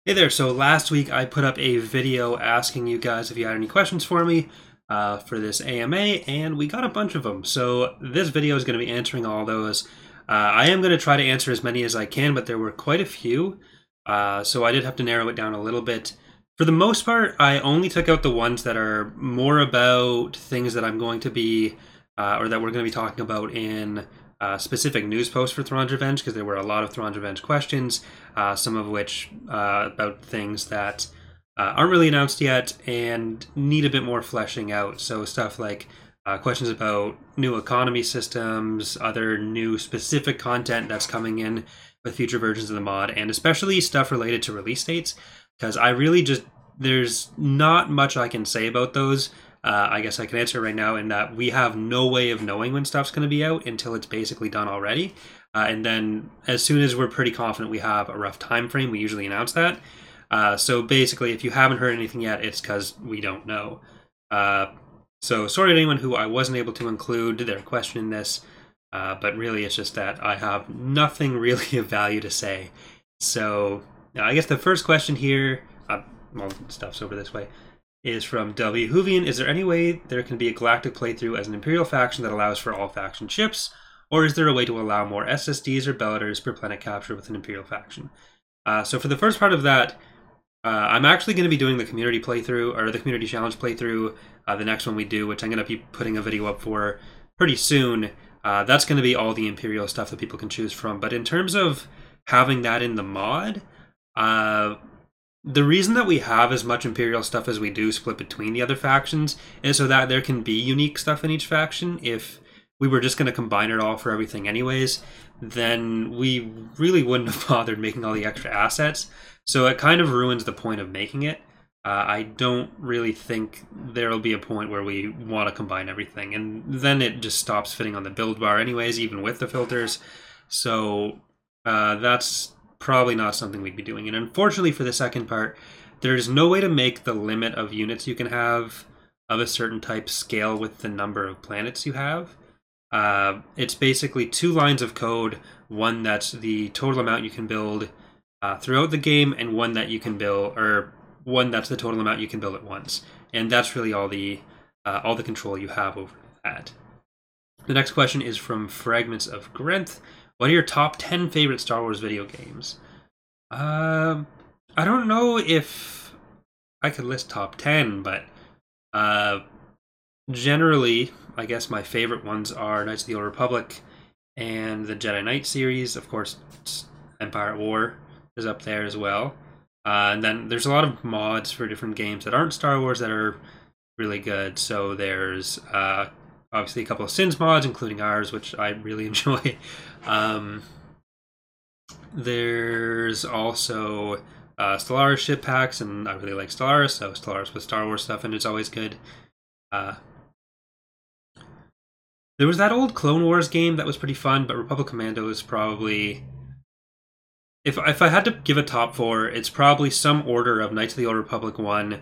Hey there, so last week I put up a video asking you guys if you had any questions for me for this AMA, and we got a bunch of them. So this video is going to be answering all those. I am going to try to answer as many as I can, but there were quite a few, so I did have to narrow it down a little bit. For the most part, I only took out the ones that are more about things that I'm going to be, or that we're going to be talking about in specific news posts for Thrawn's Revenge, because there were a lot of Thrawn's Revenge questions, some of which about things that aren't really announced yet and need a bit more fleshing out. So stuff like questions about new economy systems, other new specific content that's coming in with future versions of the mod, and especially stuff related to release dates, because I really just, there's not much I can say about those. I guess I can answer right now in that we have no way of knowing when stuff's going to be out until it's basically done already. And then as soon as we're pretty confident we have a rough time frame, we usually announce that. So basically, if you haven't heard anything yet, it's because we don't know. So sorry to anyone who I wasn't able to include their question in this, but really it's just that I have nothing really of value to say. So I guess the first question here, well, stuff's over this way, is from W. Hoovian. Is there any way there can be a galactic playthrough as an Imperial faction that allows for all faction ships? Or is there a way to allow more SSDs or Bellators per planet capture with an Imperial faction? So for the first part of that, I'm actually going to be doing the community playthrough, or the community challenge playthrough, the next one we do, which I'm going to be putting a video up for pretty soon. That's going to be all the Imperial stuff that people can choose from. But in terms of having that in the mod, the reason that we have as much Imperial stuff as we do split between the other factions is so that there can be unique stuff in each faction. If we were just going to combine it all for everything anyways, then we really wouldn't have bothered making all the extra assets. So it kind of ruins the point of making it. I don't really think there'll be a point where we want to combine everything. And then it just stops fitting on the build bar anyways, even with the filters. So that's probably not something we'd be doing. And unfortunately for the second part, there's no way to make the limit of units you can have of a certain type scale with the number of planets you have. It's basically 2 lines of code, one that's the total amount you can build throughout the game, and one that you can build, or one that's the total amount you can build at once. And that's really all the control you have over that. The next question is from Fragments of Grenth. What are your top 10 favorite Star Wars video games? I don't know if I could list top 10, but generally, I guess my favorite ones are Knights of the Old Republic and the Jedi Knight series. Of course, Empire at War is up there as well. And then there's a lot of mods for different games that aren't Star Wars that are really good. So there's obviously a couple of Sins mods, including ours, which I really enjoy. There's also Stellaris ship packs, and I really like Stellaris, so Stellaris with Star Wars stuff, and it's always good. There was that old Clone Wars game that was pretty fun, but Republic Commando is probably... If I had to give a top 4, it's probably some order of Knights of the Old Republic 1,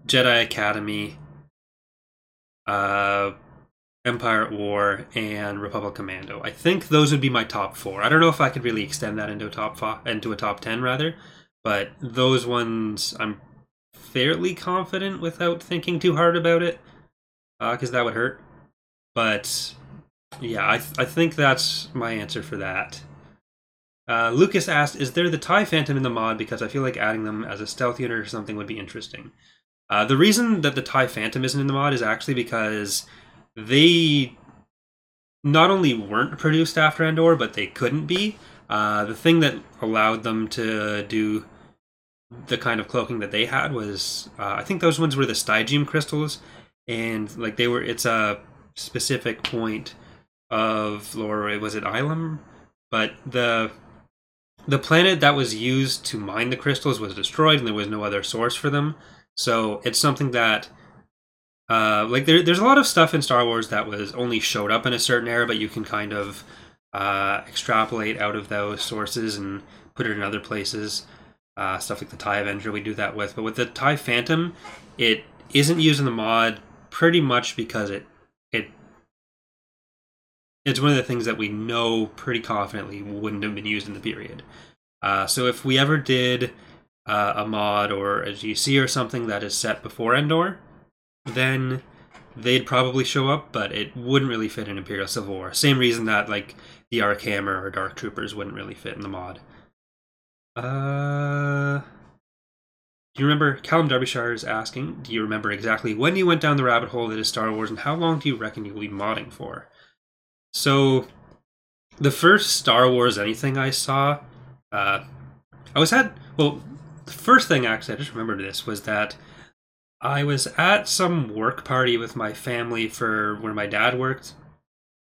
Jedi Academy, Empire at War, and Republic Commando. I think those would be my top 4. I don't know if I could really extend that into a top 10 rather, but those ones I'm fairly confident without thinking too hard about it, because that would hurt. But yeah, I think that's my answer for that. Lucas asked, is there the TIE Phantom in the mod, because I feel like adding them as a stealth unit or something would be interesting. The reason that the TIE Phantom isn't in the mod is actually because they not only weren't produced after Andor, but they couldn't be. The thing that allowed them to do the kind of cloaking that they had was, I think those ones were the Stygium crystals, and like it's a specific point of lore. Was it Ilum? But the planet that was used to mine the crystals was destroyed, and there was no other source for them. So it's something that, there's a lot of stuff in Star Wars that was only showed up in a certain era, but you can kind of extrapolate out of those sources and put it in other places. Stuff like the TIE Avenger we do that with. But with the TIE Phantom, it isn't used in the mod pretty much because it's one of the things that we know pretty confidently wouldn't have been used in the period. So if we ever did a mod or a GC or something that is set before Endor, then they'd probably show up, but it wouldn't really fit in Imperial Civil War. Same reason that like the Archammer or Dark Troopers wouldn't really fit in the mod. Do you remember, Callum Derbyshire is asking, do you remember exactly when you went down the rabbit hole that is Star Wars, and how long do you reckon you'll be modding for? So, the first Star Wars anything I saw, the first thing actually, I just remembered this, was that I was at some work party with my family for where my dad worked.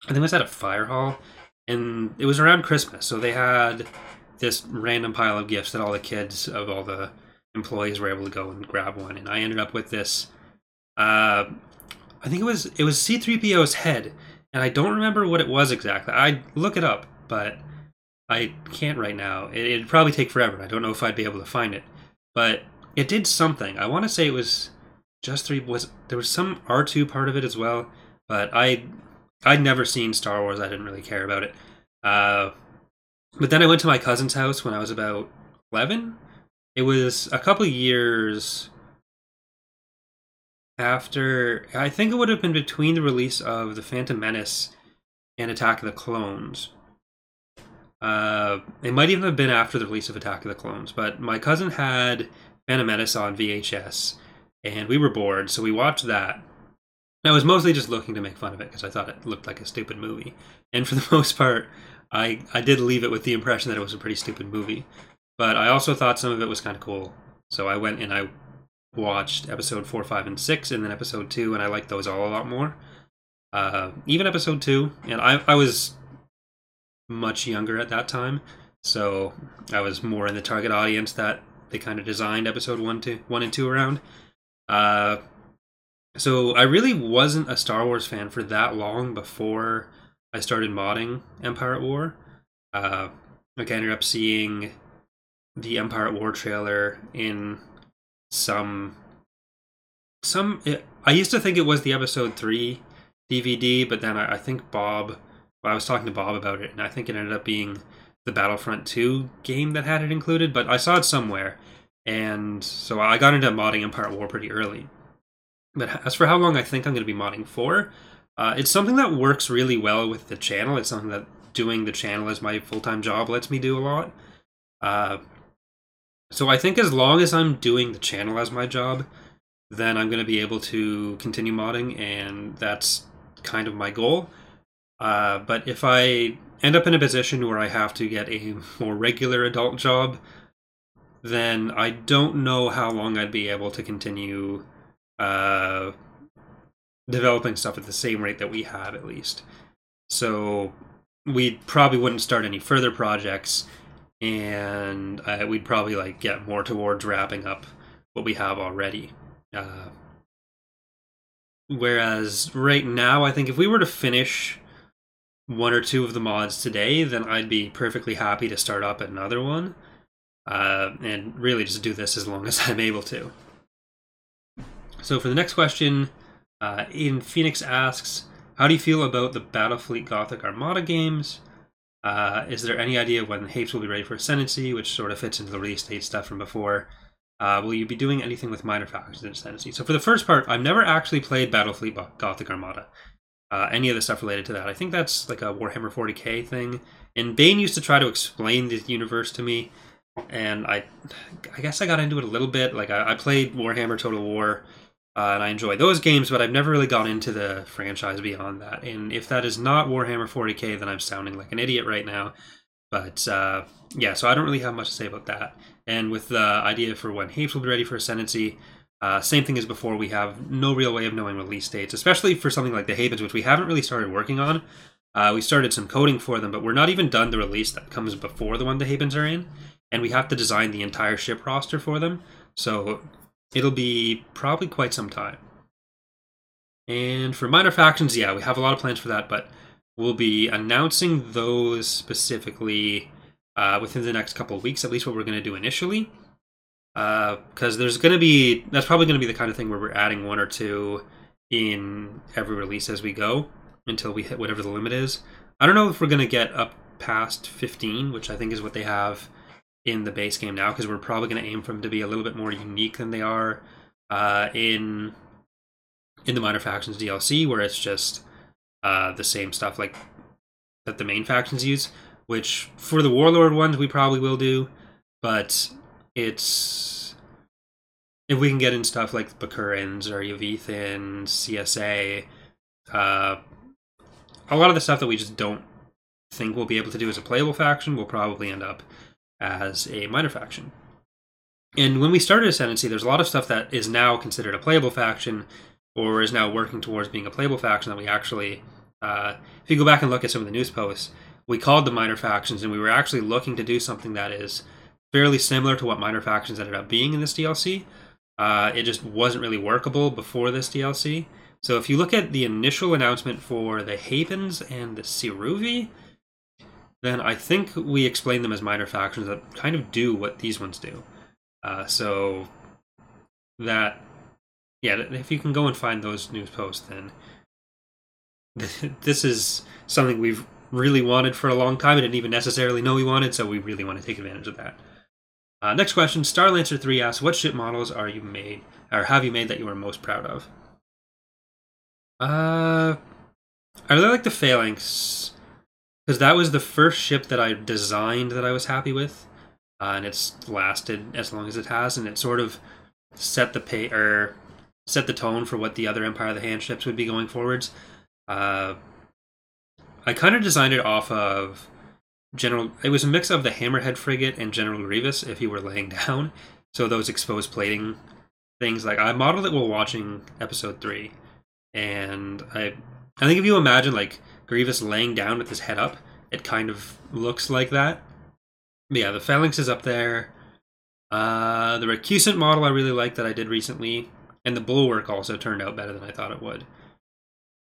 I think it was at a fire hall, and it was around Christmas, so they had this random pile of gifts that all the kids of all the employees were able to go and grab one, and I ended up with this. I think it was C-3PO's head, and I don't remember what it was exactly. I'd look it up, but I can't right now. It'd probably take forever. I don't know if I'd be able to find it, but it did something. I want to say it was just three. There was some R2 part of it as well, but I'd never seen Star Wars. I didn't really care about it. But then I went to my cousin's house when I was about 11. It was a couple years after, I think it would have been between the release of The Phantom Menace and Attack of the Clones. It might even have been after the release of Attack of the Clones, but my cousin had Phantom Menace on VHS, and we were bored, so we watched that. I was mostly just looking to make fun of it, because I thought it looked like a stupid movie. And for the most part, I did leave it with the impression that it was a pretty stupid movie. But I also thought some of it was kind of cool. So I went and I watched episode 4, 5, and 6, and then episode 2, and I liked those all a lot more. Even episode 2, and I was much younger at that time, so I was more in the target audience that they kind of designed episode 1 and 2 around. So I really wasn't a Star Wars fan for that long before I started modding Empire at War. I ended up seeing the Empire at War trailer in I used to think it was the episode 3 DVD, but then I think I was talking to Bob about it, and I think it ended up being the Battlefront 2 game that had it included, but I saw it somewhere, and so I got into modding Empire at War pretty early. But as for how long I think I'm going to be modding for, it's something that works really well with the channel. It's something that doing the channel as my full-time job lets me do a lot. So I think as long as I'm doing the channel as my job, then I'm going to be able to continue modding, and that's kind of my goal. But if I end up in a position where I have to get a more regular adult job, then I don't know how long I'd be able to continue developing stuff at the same rate that we have, at least. So we probably wouldn't start any further projects, and we'd probably get more towards wrapping up what we have already. Whereas right now, I think if we were to finish 1 or 2 of the mods today, then I'd be perfectly happy to start up another one, and really just do this as long as I'm able to. So for the next question, Ian Phoenix asks, how do you feel about the Battlefleet Gothic Armada games? Is there any idea when Hapes will be ready for Ascendancy, which sort of fits into the release date stuff from before? Will you be doing anything with minor factions in Ascendancy? So for the first part, I've never actually played Battlefleet Gothic Armada. Any of the stuff related to that. I think that's like a Warhammer 40k thing. And Bane used to try to explain the universe to me, and I guess I got into it a little bit. I played Warhammer Total War, and I enjoy those games, but I've never really gone into the franchise beyond that. And if that is not Warhammer 40k, then I'm sounding like an idiot right now. But yeah, so I don't really have much to say about that. And with the idea for when Hapes will be ready for Ascendancy, same thing as before. We have no real way of knowing release dates, especially for something like the Havens, which we haven't really started working on. We started some coding for them, but we're not even done the release that comes before the one the Havens are in. And we have to design the entire ship roster for them. So it'll be probably quite some time. And for minor factions, yeah, we have a lot of plans for that, but we'll be announcing those specifically within the next couple of weeks, at least what we're going to do initially. Because that's probably going to be the kind of thing where we're adding 1 or 2 in every release as we go until we hit whatever the limit is. I don't know if we're going to get up past 15, which I think is what they have in the base game now, because we're probably going to aim for them to be a little bit more unique than they are in the Minor Factions DLC, where it's just the same stuff like that the main factions use, which for the Warlord ones we probably will do, but it's if we can get in stuff like the Bakurans or Yavithans, CSA, a lot of the stuff that we just don't think we'll be able to do as a playable faction will probably end up as a minor faction. And when we started Ascendancy, there's a lot of stuff that is now considered a playable faction, or is now working towards being a playable faction that we actually, if you go back and look at some of the news posts, we called them minor factions, and we were actually looking to do something that is fairly similar to what minor factions ended up being in this DLC. It just wasn't really workable before this DLC. So if you look at the initial announcement for the Hapens and the Siruvi, then I think we explained them as minor factions that kind of do what these ones do. So that, yeah, if you can go and find those news posts, then this is something we've really wanted for a long time. I didn't even necessarily know we wanted, so we really want to take advantage of that. Next question, Starlancer3 asks, what ship models are you made, or have you made that you are most proud of? I really like the Phalanx, because that was the first ship that I designed that I was happy with, and it's lasted as long as it has, and it sort of set the tone for what the other Empire of the Hand ships would be going forwards. I kind of designed it off of it was a mix of the Hammerhead frigate and General Grievous if you were laying down. So those exposed plating things, like I modeled it while watching episode 3. And I think if you imagine like Grievous laying down with his head up, it kind of looks like that. But yeah, the Phalanx is up there. The Recusant model I really like that I did recently. And the Bulwark also turned out better than I thought it would.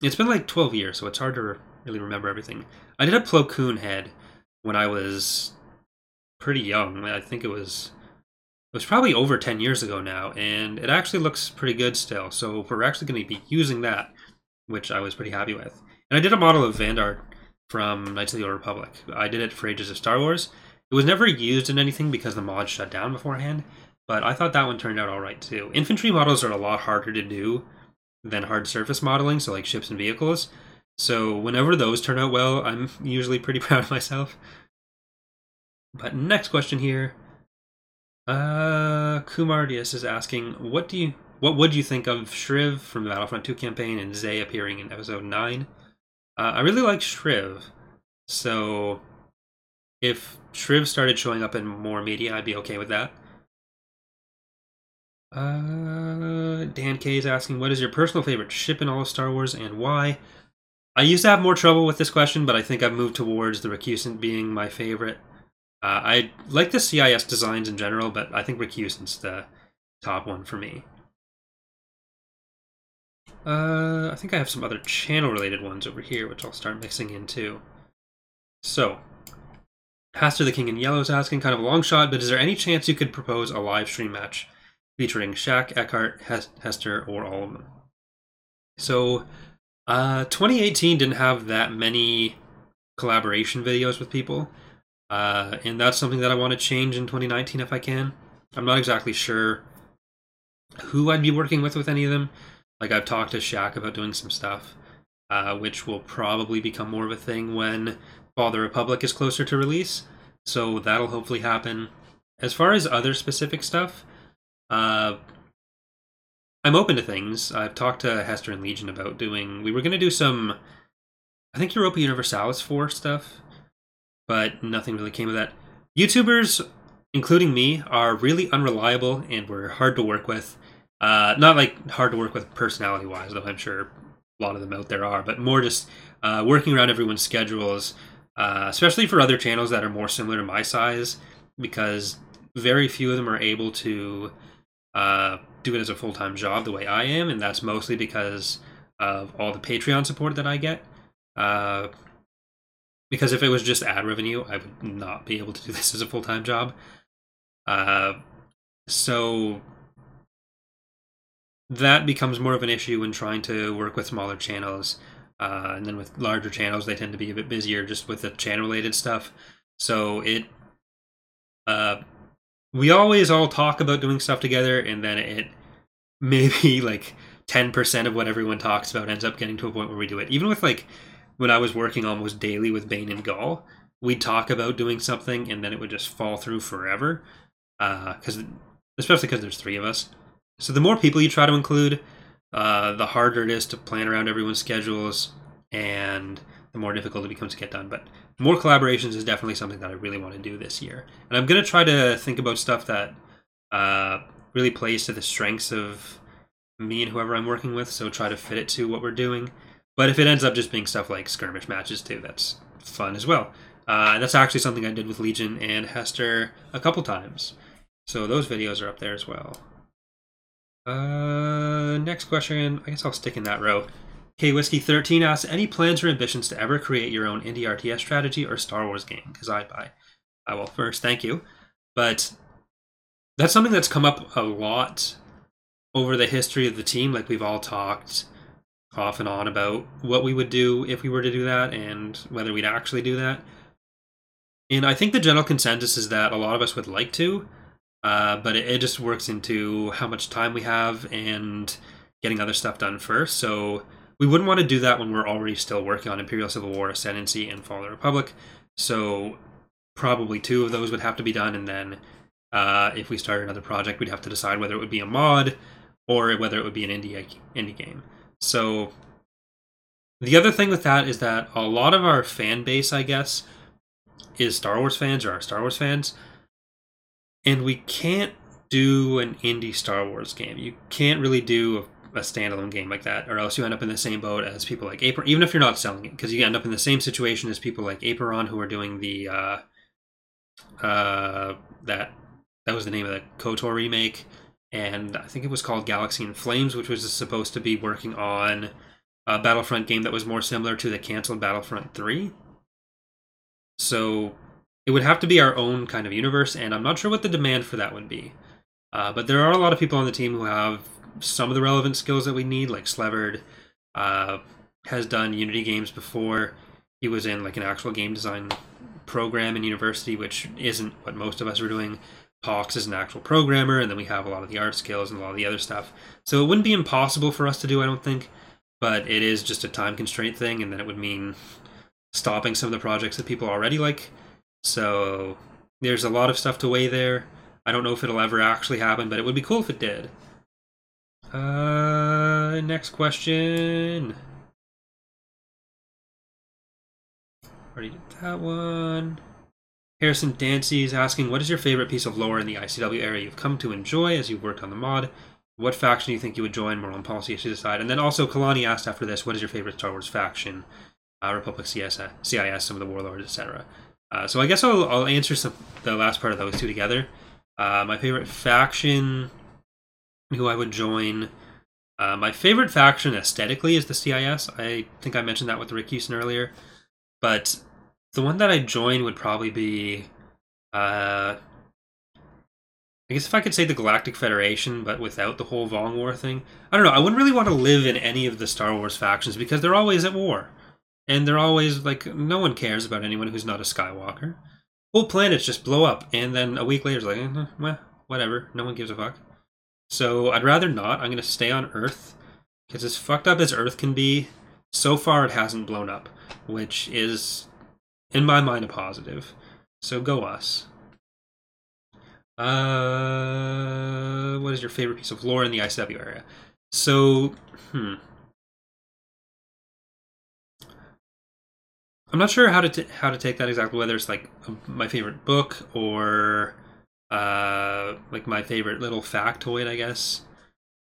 It's been like 12 years, so it's hard to really remember everything. I did a Plo Koon head when I was pretty young. I think it was probably over 10 years ago now, and it actually looks pretty good still. So we're actually going to be using that, which I was pretty happy with. And I did a model of Vanguard from Knights of the Old Republic. I did it for Ages of Star Wars. It was never used in anything because the mod shut down beforehand, but I thought that one turned out alright too. Infantry models are a lot harder to do than hard surface modeling, so like ships and vehicles. So whenever those turn out well, I'm usually pretty proud of myself. But next question here. Kumar Diaz is asking, what would you think of Shriv from the Battlefront 2 campaign and Zay appearing in episode 9? I really like Shriv, so if Shriv started showing up in more media, I'd be okay with that. Dan K is asking, what is your personal favorite ship in all of Star Wars and why? I used to have more trouble with this question, but I think I've moved towards the Recusant being my favorite. I like the CIS designs in general, but I think Recusant's the top one for me. I think I have some other channel-related ones over here, which I'll start mixing in too. So, Haster the King in Yellow is asking, kind of a long shot, but is there any chance you could propose a live stream match featuring Shaq, Eckhart, Hester, or all of them? So, 2018 didn't have that many collaboration videos with people, and that's something that I want to change in 2019 if I can. I'm not exactly sure who I'd be working with any of them. Like, I've talked to Shaq about doing some stuff, which will probably become more of a thing when Fall of the Republic is closer to release, so that'll hopefully happen. As far as other specific stuff, I'm open to things. I've talked to Hester and Legion about we were going to do some, I think Europa Universalis 4 stuff, but nothing really came of that. YouTubers, including me, are really unreliable and we're hard to work with. Not like hard to work with personality-wise, though I'm sure a lot of them out there are, but more just working around everyone's schedules, especially for other channels that are more similar to my size, because very few of them are able to do it as a full-time job the way I am, and that's mostly because of all the Patreon support that I get. Because if it was just ad revenue, I would not be able to do this as a full-time job. So that becomes more of an issue when trying to work with smaller channels. And then with larger channels, they tend to be a bit busier just with the channel-related stuff. So we always all talk about doing stuff together, and then it maybe like 10% of what everyone talks about ends up getting to a point where we do it. Even with like when I was working almost daily with Bane and Gall, we'd talk about doing something and then it would just fall through forever. Especially because there's 3 of us. So the more people you try to include, the harder it is to plan around everyone's schedules, and the more difficult it becomes to get done. But more collaborations is definitely something that I really want to do this year. And I'm going to try to think about stuff that really plays to the strengths of me and whoever I'm working with, so try to fit it to what we're doing. But if it ends up just being stuff like skirmish matches too, that's fun as well. That's actually something I did with Legion and Hester a couple times. So those videos are up there as well. Next question. I guess I'll stick in that row. Whiskey13 asks, any plans or ambitions to ever create your own indie RTS strategy or Star Wars game? Because I'd buy. Well, first, thank you. But that's something that's come up a lot over the history of the team. Like, we've all talked off and on about what we would do if we were to do that and whether we'd actually do that. And I think the general consensus is that a lot of us would like to, but it just works into how much time we have and getting other stuff done first. So we wouldn't want to do that when we're already still working on Imperial Civil War, Ascendancy, and Fall of the Republic. So probably 2 of those would have to be done, and then if we started another project, we'd have to decide whether it would be a mod or whether it would be an indie game. So the other thing with that is that a lot of our fan base, I guess, is Star Wars fans or are Star Wars fans. And we can't do an indie Star Wars game. You can't really do a standalone game like that, or else you end up in the same boat as people like Aperon, even if you're not selling it, because you end up in the same situation as people like Aperon, who are doing the that was the name of the KOTOR remake, and I think it was called Galaxy in Flames, which was supposed to be working on a Battlefront game that was more similar to the canceled Battlefront 3. So it would have to be our own kind of universe, and I'm not sure what the demand for that would be. But there are a lot of people on the team who have some of the relevant skills that we need, like Sleverd has done Unity games before. He was in like an actual game design program in university, which isn't what most of us are doing. Pox is an actual programmer, and then we have a lot of the art skills and a lot of the other stuff. So it wouldn't be impossible for us to do, I don't think, but it is just a time constraint thing, and then it would mean stopping some of the projects that people already like. So there's a lot of stuff to weigh there. I don't know if it'll ever actually happen, but it would be cool if it did. Next question. Already did that one. Harrison Dancy is asking, what is your favorite piece of lore in the ICW era you've come to enjoy as you've worked on the mod? What faction do you think you would join? More on policy issues aside. And then also, Kalani asked after this, what is your favorite Star Wars faction? Republic, CIS, some of the Warlords, etc. So I guess I'll answer the last part of those 2 together. My favorite faction, who I would join. My favorite faction aesthetically is the CIS. I think I mentioned that with Rick Houston earlier. But the one that I'd join would probably be, I guess if I could say the Galactic Federation, but without the whole Vong War thing. I don't know, I wouldn't really want to live in any of the Star Wars factions because they're always at war. And they're always, like, no one cares about anyone who's not a Skywalker. Whole planets just blow up, and then a week later it's like, well, whatever, no one gives a fuck. So I'd rather not. I'm going to stay on Earth, because as fucked up as Earth can be, so far it hasn't blown up, which is, in my mind, a positive. So go us. What is your favorite piece of lore in the ICW area? So, I'm not sure how to take that exactly, whether it's like my favorite book or like my favorite little factoid, I guess.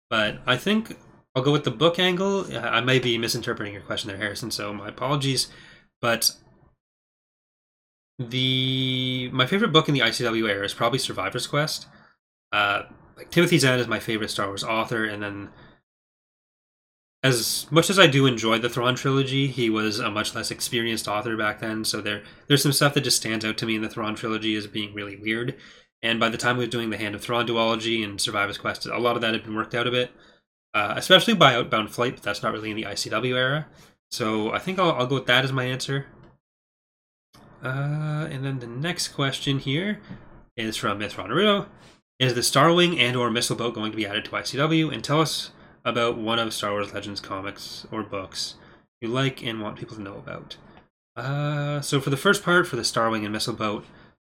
But I think I'll go with the book angle. I may be misinterpreting your question there, Harrison, so my apologies. But my favorite book in the ICW era is probably Survivor's Quest. Like Timothy Zahn is my favorite Star Wars author, and then as much as I do enjoy the Thrawn trilogy, he was a much less experienced author back then, so there's some stuff that just stands out to me in the Thrawn trilogy as being really weird. And by the time we were doing the Hand of Thrawn duology and Survivor's Quest, a lot of that had been worked out a bit, especially by Outbound Flight, but that's not really in the ICW era. So I think I'll go with that as my answer. And then the next question here is from Myth Naruto. Is the Starling and or Missile boat going to be added to ICW? And tell us about one of Star Wars Legends comics or books you like and want people to know about. So for the first part, for the Starling and Missile boat,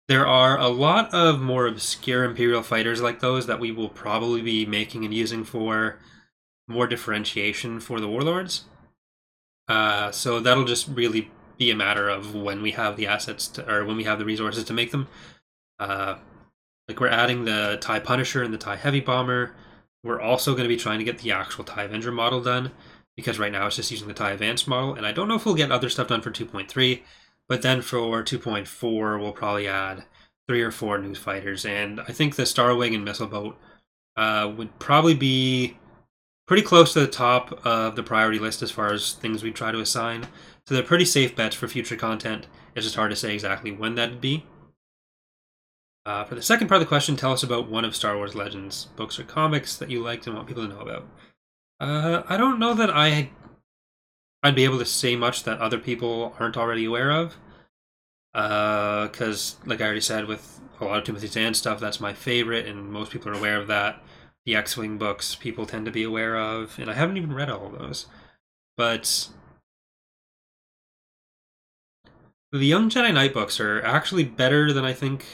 there are a lot of more obscure Imperial fighters like those that we will probably be making and using for more differentiation for the Warlords. So that'll just really be a matter of when we have the assets or when we have the resources to make them. Like we're adding the TIE Punisher and the TIE Heavy Bomber. We're also going to be trying to get the actual TIE Avenger model done, because right now it's just using the TIE Advanced model, and I don't know if we'll get other stuff done for 2.3, but then for 2.4 we'll probably add 3 or 4 new fighters, and I think the Starwing and Missile boat would probably be pretty close to the top of the priority list as far as things we try to assign. So they're pretty safe bets for future content. It's just hard to say exactly when that'd be. For the second part of the question, tell us about one of Star Wars Legends books or comics that you liked and want people to know about. I don't know that I'd be able to say much that other people aren't already aware of. Because, like I already said, with a lot of Timothy Zahn stuff, that's my favorite, and most people are aware of that. The X-Wing books people tend to be aware of, and I haven't even read all of those. But the Young Jedi Knight books are actually better than I think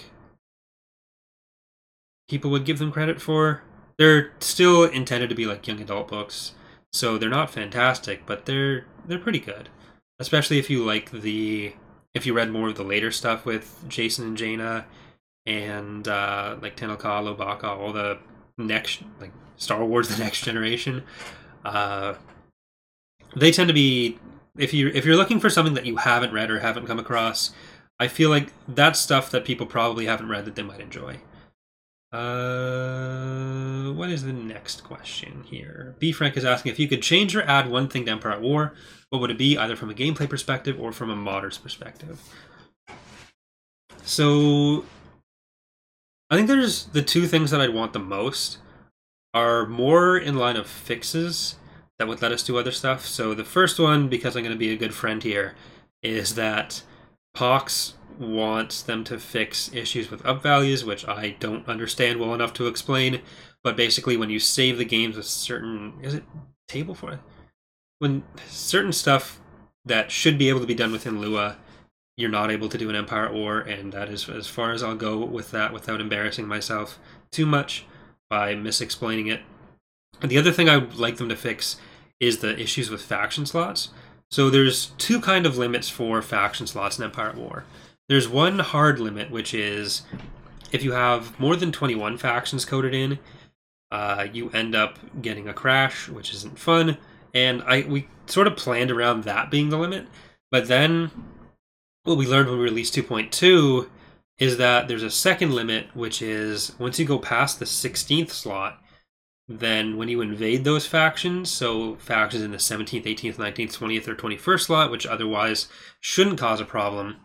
people would give them credit for. They're still intended to be like young adult books, so they're not fantastic, but they're pretty good. Especially if you like if you read more of the later stuff with Jason and Jaina and like Tenelka, Lobaka, all the next, like Star Wars The Next Generation. They tend to be, if you're looking for something that you haven't read or haven't come across, I feel like that's stuff that people probably haven't read that they might enjoy. What is the next question here? B. Frank is asking, if you could change or add one thing to Empire at War, what would it be, either from a gameplay perspective or from a modder's perspective? So I think there's the two things that I'd want the most are more in line of fixes that would let us do other stuff. So the first one, because I'm going to be a good friend here, is that Pox wants them to fix issues with up values, which I don't understand well enough to explain. But basically, when you save the games with certain, is it table for it? When certain stuff that should be able to be done within Lua, you're not able to do in Empire at War, and that is as far as I'll go with that without embarrassing myself too much by misexplaining it. And the other thing I would like them to fix is the issues with faction slots. So there's two kind of limits for faction slots in Empire at War. There's one hard limit, which is if you have more than 21 factions coded in, you end up getting a crash, which isn't fun. And we sort of planned around that being the limit. But then what we learned when we released 2.2 is that there's a second limit, which is once you go past the 16th slot, then when you invade those factions, so factions in the 17th, 18th, 19th, 20th, or 21st slot, which otherwise shouldn't cause a problem,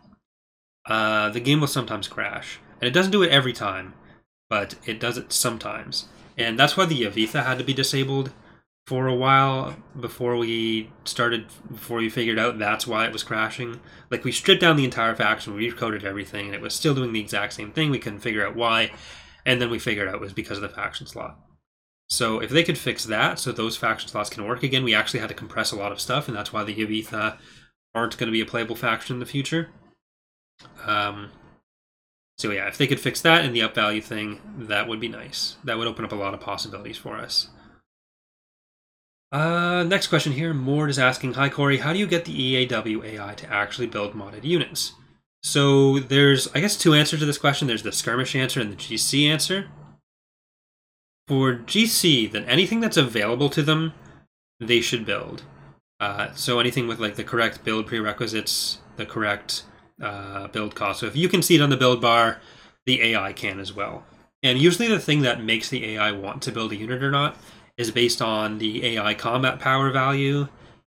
the game will sometimes crash. And it doesn't do it every time, but it does it sometimes. And that's why the Yavitha had to be disabled for a while before we figured out that's why it was crashing. Like, we stripped down the entire faction, we recoded everything, and it was still doing the exact same thing. We couldn't figure out why, and then we figured out it was because of the faction slot. So if they could fix that, so those faction slots can work again, we actually had to compress a lot of stuff, and that's why the Yavitha aren't going to be a playable faction in the future. So yeah, if they could fix that and the up value thing, that would be nice. That would open up a lot of possibilities for us. Next question here. Mord is asking, hi Corey, how do you get the EAWA AI to actually build modded units? So there's, I guess, two answers to this question. There's the skirmish answer and the GC answer. For GC, then anything that's available to them, they should build. So anything with like the correct build prerequisites, the correct build cost. So if you can see it on the build bar, the AI can as well. And usually the thing that makes the AI want to build a unit or not is based on the AI combat power value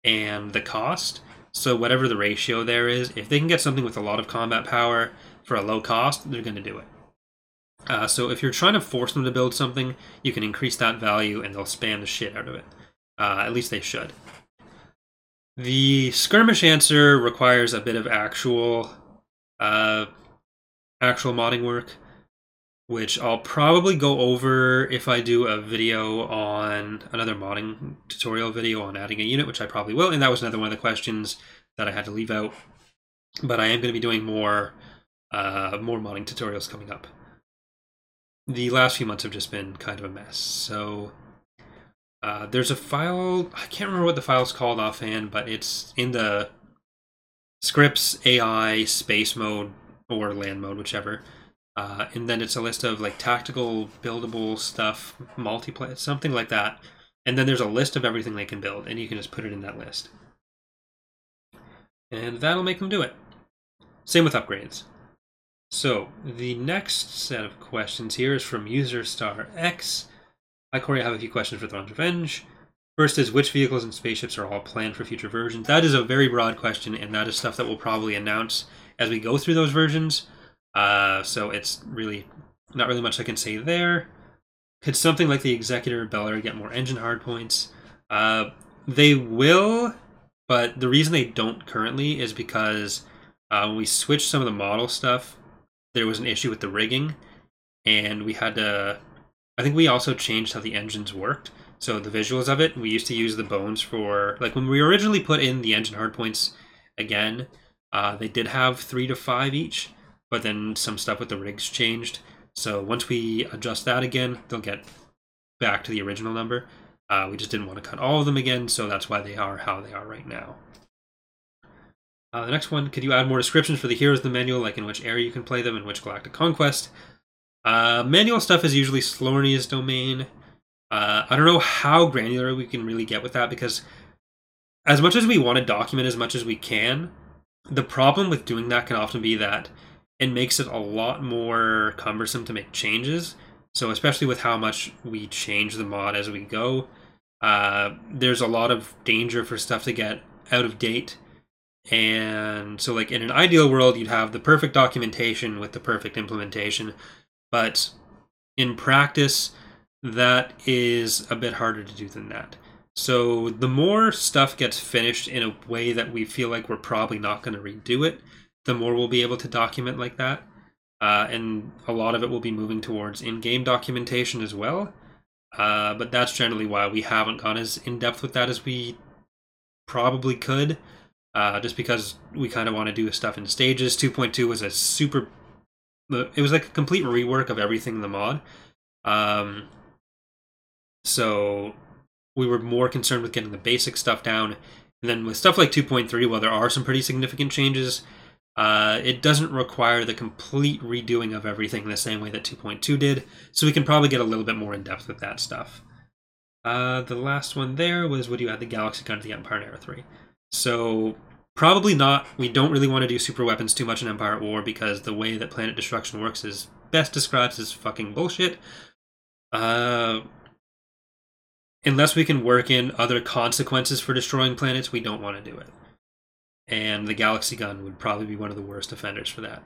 and the cost. So whatever the ratio there is, if they can get something with a lot of combat power for a low cost, they're going to do it. So if you're trying to force them to build something, you can increase that value and they'll spam the shit out of it. At least they should. The skirmish answer requires a bit of actual modding work. which I'll probably go over if I do a video on another modding tutorial video on adding a unit, which I probably will. And that was another one of the questions that I had to leave out. But I am going to be doing more modding tutorials coming up. The last few months have just been kind of a mess. So there's a file, I can't remember what the file's called offhand, but it's in the scripts, AI, space mode, or land mode, whichever. And then it's a list of like tactical buildable stuff, multiplayer, something like that. And then there's a list of everything they can build, and you can just put it in that list. And that'll make them do it. Same with upgrades. So the next set of questions here is from user star X. Hi Corey, I have a few questions for Thrawn's Revenge. First is, which vehicles and spaceships are all planned for future versions? That is a very broad question, and that is stuff that we'll probably announce as we go through those versions. So it's really not really much I can say there. Could something like the Executor Beller get more engine hardpoints? They will, but the reason they don't currently is because when we switched some of the model stuff, there was an issue with the rigging, and we had to... I think we also changed how the engines worked. So the visuals of it, we used to use the bones for... Like when we originally put in the engine hardpoints again, they did have 3 to 5 each, but then some stuff with the rigs changed. So once we adjust that again, they'll get back to the original number. We just didn't want to cut all of them again, so that's why they are how they are right now. The next one, could you add more descriptions for the heroes in the manual, like in which area you can play them and which galactic conquest? Manual stuff is usually Slornia's domain. I don't know how granular we can really get with that, because as much as we want to document as much as we can, the problem with doing that can often be that it makes it a lot more cumbersome to make changes. So especially with how much we change the mod as we go, there's a lot of danger for stuff to get out of date. And so like in an ideal world, you'd have the perfect documentation with the perfect implementation. But in practice, that is a bit harder to do than that. So the more stuff gets finished in a way that we feel like we're probably not going to redo it, the more we'll be able to document like that. And a lot of it will be moving towards in-game documentation as well. But that's generally why we haven't gone as in-depth with that as we probably could. Just because we kind of want to do stuff in stages. 2.2 was it was like a complete rework of everything in the mod. So we were more concerned with getting the basic stuff down. And then with stuff like 2.3, while there are some pretty significant changes, it doesn't require the complete redoing of everything the same way that 2.2 did. So we can probably get a little bit more in depth with that stuff. The last one there was, would you add the Galaxy Gun to the Empire in Era 3? So probably not. We don't really want to do super weapons too much in Empire at War, because the way that planet destruction works is best described as fucking bullshit. Unless we can work in other consequences for destroying planets, we don't want to do it. And the Galaxy Gun would probably be one of the worst offenders for that.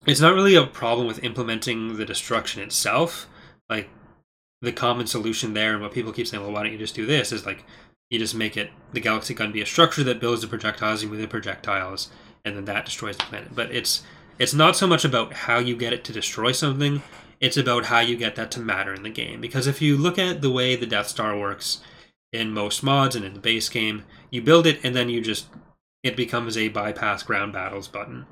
It's not really a problem with implementing the destruction itself. Like, the common solution there, and what people keep saying, well, why don't you just do this, is like, you just make it, the Galaxy Gun be a structure that builds the projectiles with the projectiles, and then that destroys the planet. But it's not so much about how you get it to destroy something, it's about how you get that to matter in the game. Because if you look at the way the Death Star works in most mods and in the base game, you build it and then it becomes a bypass ground battles button.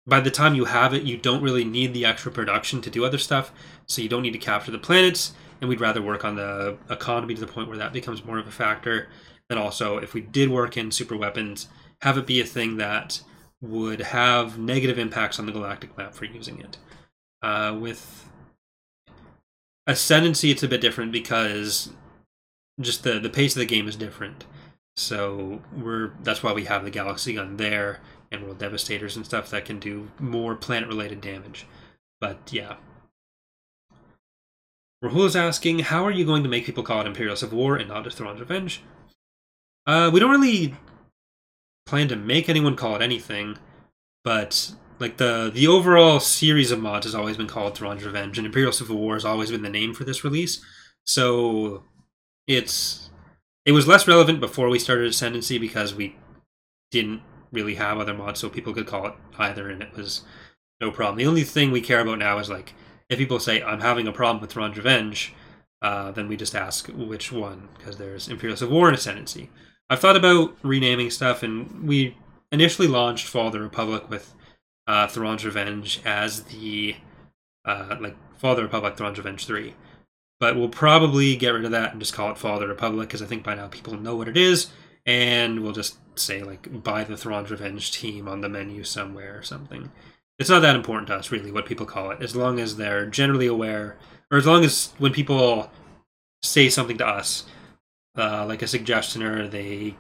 By the time you have it, you don't really need the extra production to do other stuff, so you don't need to capture the planets, and we'd rather work on the economy to the point where that becomes more of a factor. And also, if we did work in super weapons, have it be a thing that would have negative impacts on the galactic map for using it. With Ascendancy, it's a bit different because just the pace of the game is different. So that's why we have the Galaxy Gun there, and World Devastators and stuff that can do more planet-related damage. But yeah. Rahul is asking, how are you going to make people call it Imperial Civil War and not just Thrawn's Revenge? We don't really plan to make anyone call it anything, but like the overall series of mods has always been called Thrawn's Revenge, and Imperial Civil War has always been the name for this release. So it was less relevant before we started Ascendancy because we didn't really have other mods, so people could call it either, and it was no problem. The only thing we care about now is like if people say I'm having a problem with Thrawn's Revenge, then we just ask which one, because there's Imperial Civil War and Ascendancy. I've thought about renaming stuff, and we initially launched Fall of the Republic with Thrawn's Revenge as the like Fall of the Republic, Thrawn's Revenge 3. But we'll probably get rid of that and just call it Fall of the Republic, because I think by now people know what it is, and we'll just say like buy the Thrawn's Revenge team on the menu somewhere or something. It's not that important to us, really, what people call it, as long as they're generally aware, or as long as when people say something to us, like a suggestion, or they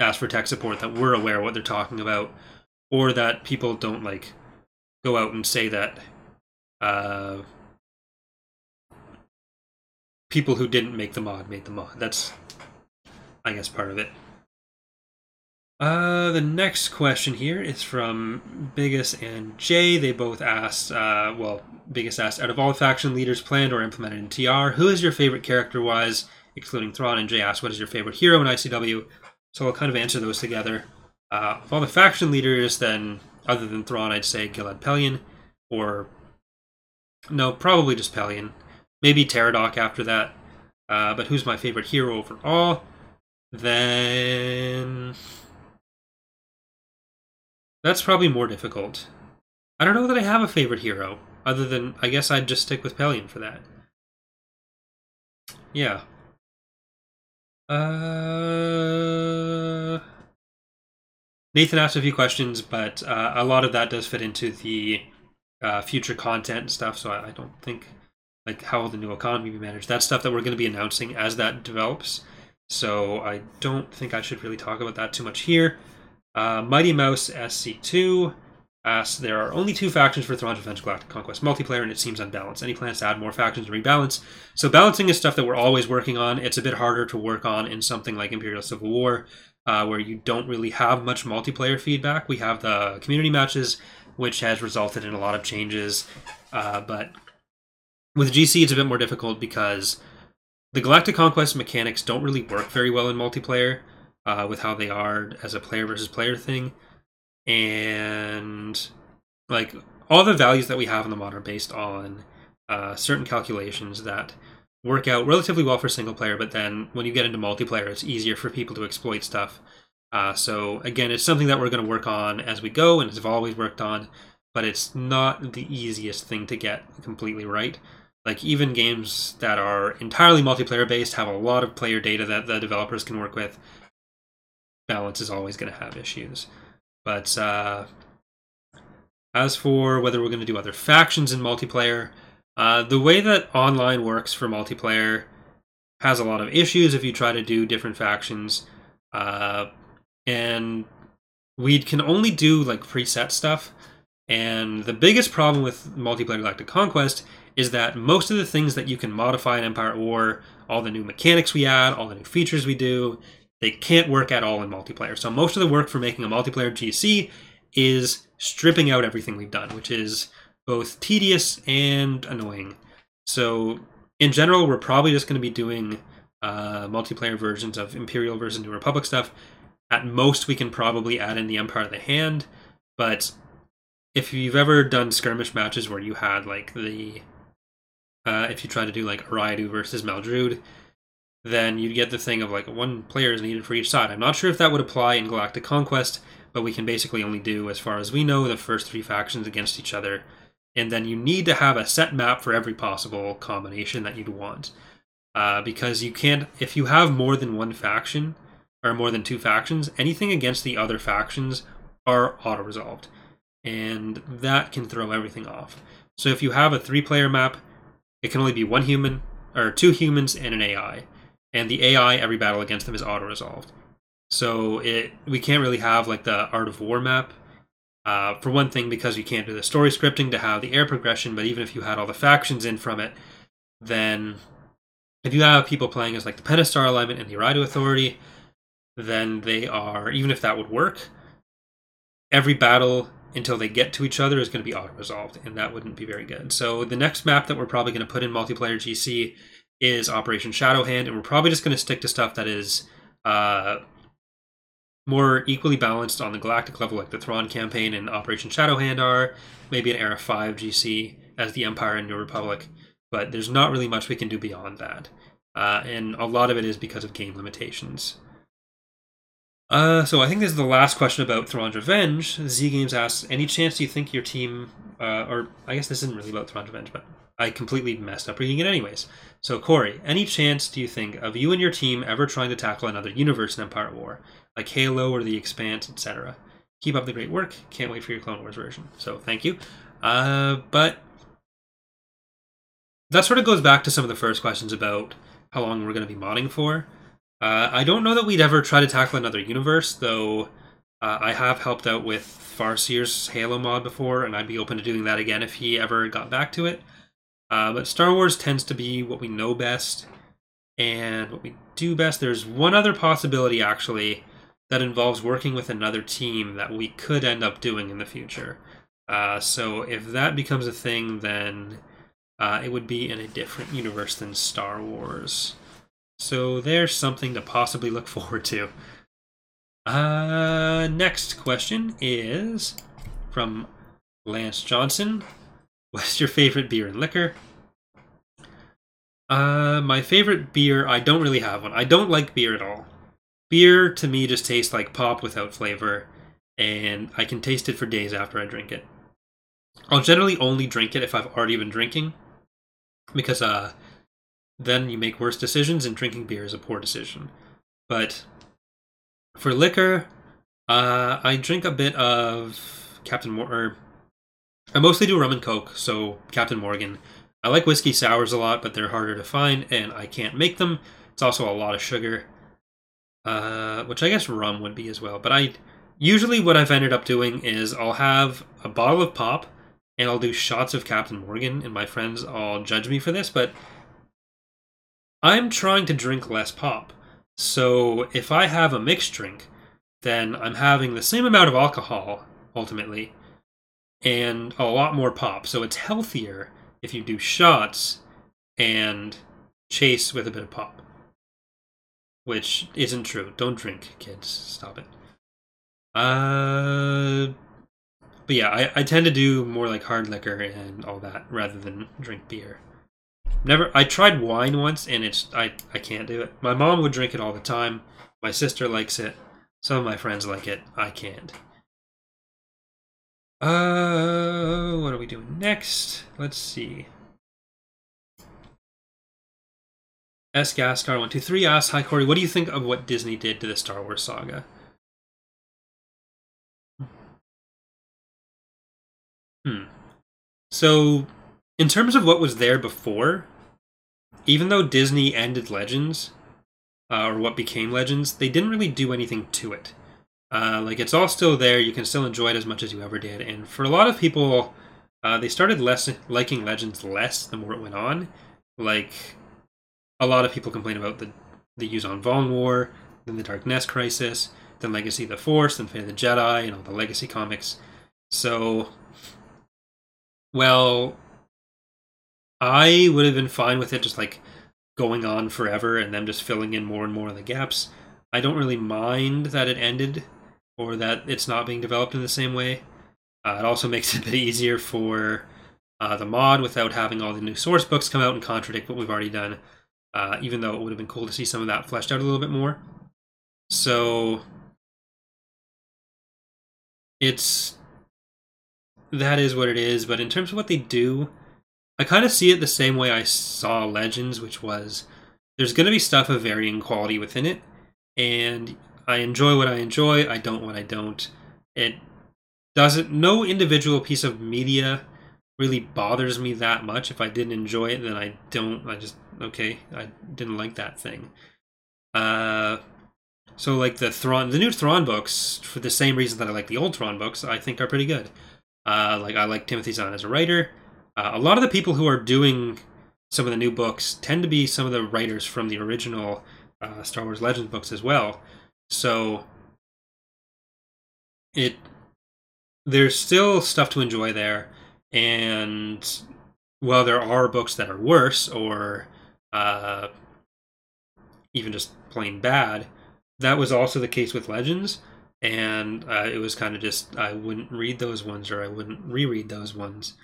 ask for tech support, that we're aware of what they're talking about, or that people don't like go out and say that people who didn't make the mod made the mod. That's, I guess, part of it. The next question here is from Biggest and Jay. They both asked, Biggest asked, out of all the faction leaders planned or implemented in TR, who is your favorite character-wise, excluding Thrawn? And Jay asked, what is your favorite hero in ICW? So I'll kind of answer those together. Of all the faction leaders, then, other than Thrawn, I'd say Gilad Pelion, or, no, probably just Pelion. Maybe Pterodok after that. But who's my favorite hero overall? Then that's probably more difficult. I don't know that I have a favorite hero, other than, I guess I'd just stick with Pelion for that. Yeah. Nathan asked a few questions, but a lot of that does fit into the future content and stuff, so I don't think, like, how will the new economy be managed? That's stuff that we're going to be announcing as that develops, so I don't think I should really talk about that too much here. Mighty Mouse SC2 asks, there are only 2 factions for Thrawn's Revenge Galactic Conquest multiplayer, and it seems unbalanced. Any plans to add more factions and rebalance? So balancing is stuff that we're always working on. It's a bit harder to work on in something like Imperial Civil War, where you don't really have much multiplayer feedback. We have the community matches, which has resulted in a lot of changes, but with GC it's a bit more difficult because the Galactic Conquest mechanics don't really work very well in multiplayer, with how they are as a player versus player thing. And like all the values that we have in the mod are based on certain calculations that work out relatively well for single player, but then when you get into multiplayer, it's easier for people to exploit stuff. So again, it's something that we're going to work on as we go, and have always worked on, but it's not the easiest thing to get completely right. Like even games that are entirely multiplayer based have a lot of player data that the developers can work with. Balance is always going to have issues. But as for whether we're going to do other factions in multiplayer, the way that online works for multiplayer has a lot of issues if you try to do different factions. And we can only do like preset stuff. And the biggest problem with multiplayer Galactic Conquest is that most of the things that you can modify in Empire at War, all the new mechanics we add, all the new features we do, they can't work at all in multiplayer. So most of the work for making a multiplayer GC is stripping out everything we've done, which is both tedious and annoying. So in general, we're probably just going to be doing multiplayer versions of Imperial versus New Republic stuff. At most, we can probably add in the Empire of the Hand, but if you've ever done skirmish matches where you had like the if you try to do like Ariadu versus Maldrude, then you get the thing of like 1 player is needed for each side. I'm not sure if that would apply in Galactic Conquest, but we can basically only do, as far as we know, the first 3 factions against each other. And then you need to have a set map for every possible combination that you'd want. Because you can't, if you have more than 1 faction, or more than 2 factions, anything against the other factions are auto-resolved. And that can throw everything off. So if you have a 3-player map, it can only be 1 human, or 2 humans and an AI. And the AI, every battle against them is auto-resolved. So we can't really have like the Art of War map. For one thing, because you can't do the story scripting to have the air progression, but even if you had all the factions in from it, then if you have people playing as like the Pentastar Alignment and the Ariadu Authority, then they are, even if that would work, every battle until they get to each other is going to be auto-resolved, and that wouldn't be very good. So the next map that we're probably going to put in multiplayer GC is Operation Shadowhand, and we're probably just going to stick to stuff that is more equally balanced on the galactic level, like the Thrawn campaign and Operation Shadowhand are, maybe an Era 5 GC as the Empire and New Republic, but there's not really much we can do beyond that. And a lot of it is because of game limitations. So I think this is the last question about Thrawn's Revenge. Z Games asks, any chance do you think your team, or I guess this isn't really about Thrawn's Revenge, but I completely messed up reading it anyways. So Corey, any chance do you think of you and your team ever trying to tackle another universe in Empire at War, like Halo or The Expanse, etc.? Keep up the great work. Can't wait for your Clone Wars version. So thank you. But that sort of goes back to some of the first questions about how long we're going to be modding for. I don't know that we'd ever try to tackle another universe, though I have helped out with Farseer's Halo mod before, and I'd be open to doing that again if he ever got back to it. But Star Wars tends to be what we know best, and what we do best. There's one other possibility, actually, that involves working with another team that we could end up doing in the future. So if that becomes a thing, then it would be in a different universe than Star Wars. So there's something to possibly look forward to. Next question is from Lance Johnson. What's your favorite beer and liquor? My favorite beer, I don't really have one. I don't like beer at all. Beer, to me, just tastes like pop without flavor, and I can taste it for days after I drink it. I'll generally only drink it if I've already been drinking, because then you make worse decisions, and drinking beer is a poor decision. But for liquor, I drink a bit of Captain Morgan. I mostly do rum and coke, so Captain Morgan. I like whiskey sours a lot, but they're harder to find, and I can't make them. It's also a lot of sugar, which I guess rum would be as well. But usually what I've ended up doing is I'll have a bottle of pop, and I'll do shots of Captain Morgan, and my friends all judge me for this, but I'm trying to drink less pop. So if I have a mixed drink, then I'm having the same amount of alcohol, ultimately, and a lot more pop. So it's healthier if you do shots and chase with a bit of pop. Which isn't true. Don't drink, kids. Stop it. But yeah, I tend to do more like hard liquor and all that rather than drink beer. I tried wine once, and I can't do it. My mom would drink it all the time. My sister likes it. Some of my friends like it. I can't. What are we doing next? Let's see. SGascar123 asks, hi Corey, what do you think of what Disney did to the Star Wars saga? So, in terms of what was there before, even though Disney ended Legends, or what became Legends, they didn't really do anything to it. Like, it's all still there, you can still enjoy it as much as you ever did, and for a lot of people, they started liking Legends less the more it went on. Like, a lot of people complain about the Yuuzhan Vong War, then the Dark Nest Crisis, then Legacy of the Force, then Fate of the Jedi, and all the Legacy comics. So, well, I would have been fine with it just like going on forever and them just filling in more and more of the gaps. I don't really mind that it ended or that it's not being developed in the same way. It also makes it a bit easier for the mod without having all the new source books come out and contradict what we've already done, even though it would have been cool to see some of that fleshed out a little bit more. So that is what it is, but in terms of what they do, I kind of see it the same way I saw Legends, which was there's going to be stuff of varying quality within it, and I enjoy what I enjoy, I don't what I don't. It doesn't, no individual piece of media really bothers me that much. If I didn't enjoy it, then I didn't like that thing. So like the new Thrawn books, for the same reason that I like the old Thrawn books, I think are pretty good. Like I like Timothy Zahn as a writer. A lot of the people who are doing some of the new books tend to be some of the writers from the original Star Wars Legends books as well. So there's still stuff to enjoy there, and while there are books that are worse or even just plain bad, that was also the case with Legends. and it was kind of just I wouldn't read those ones or I wouldn't reread those ones.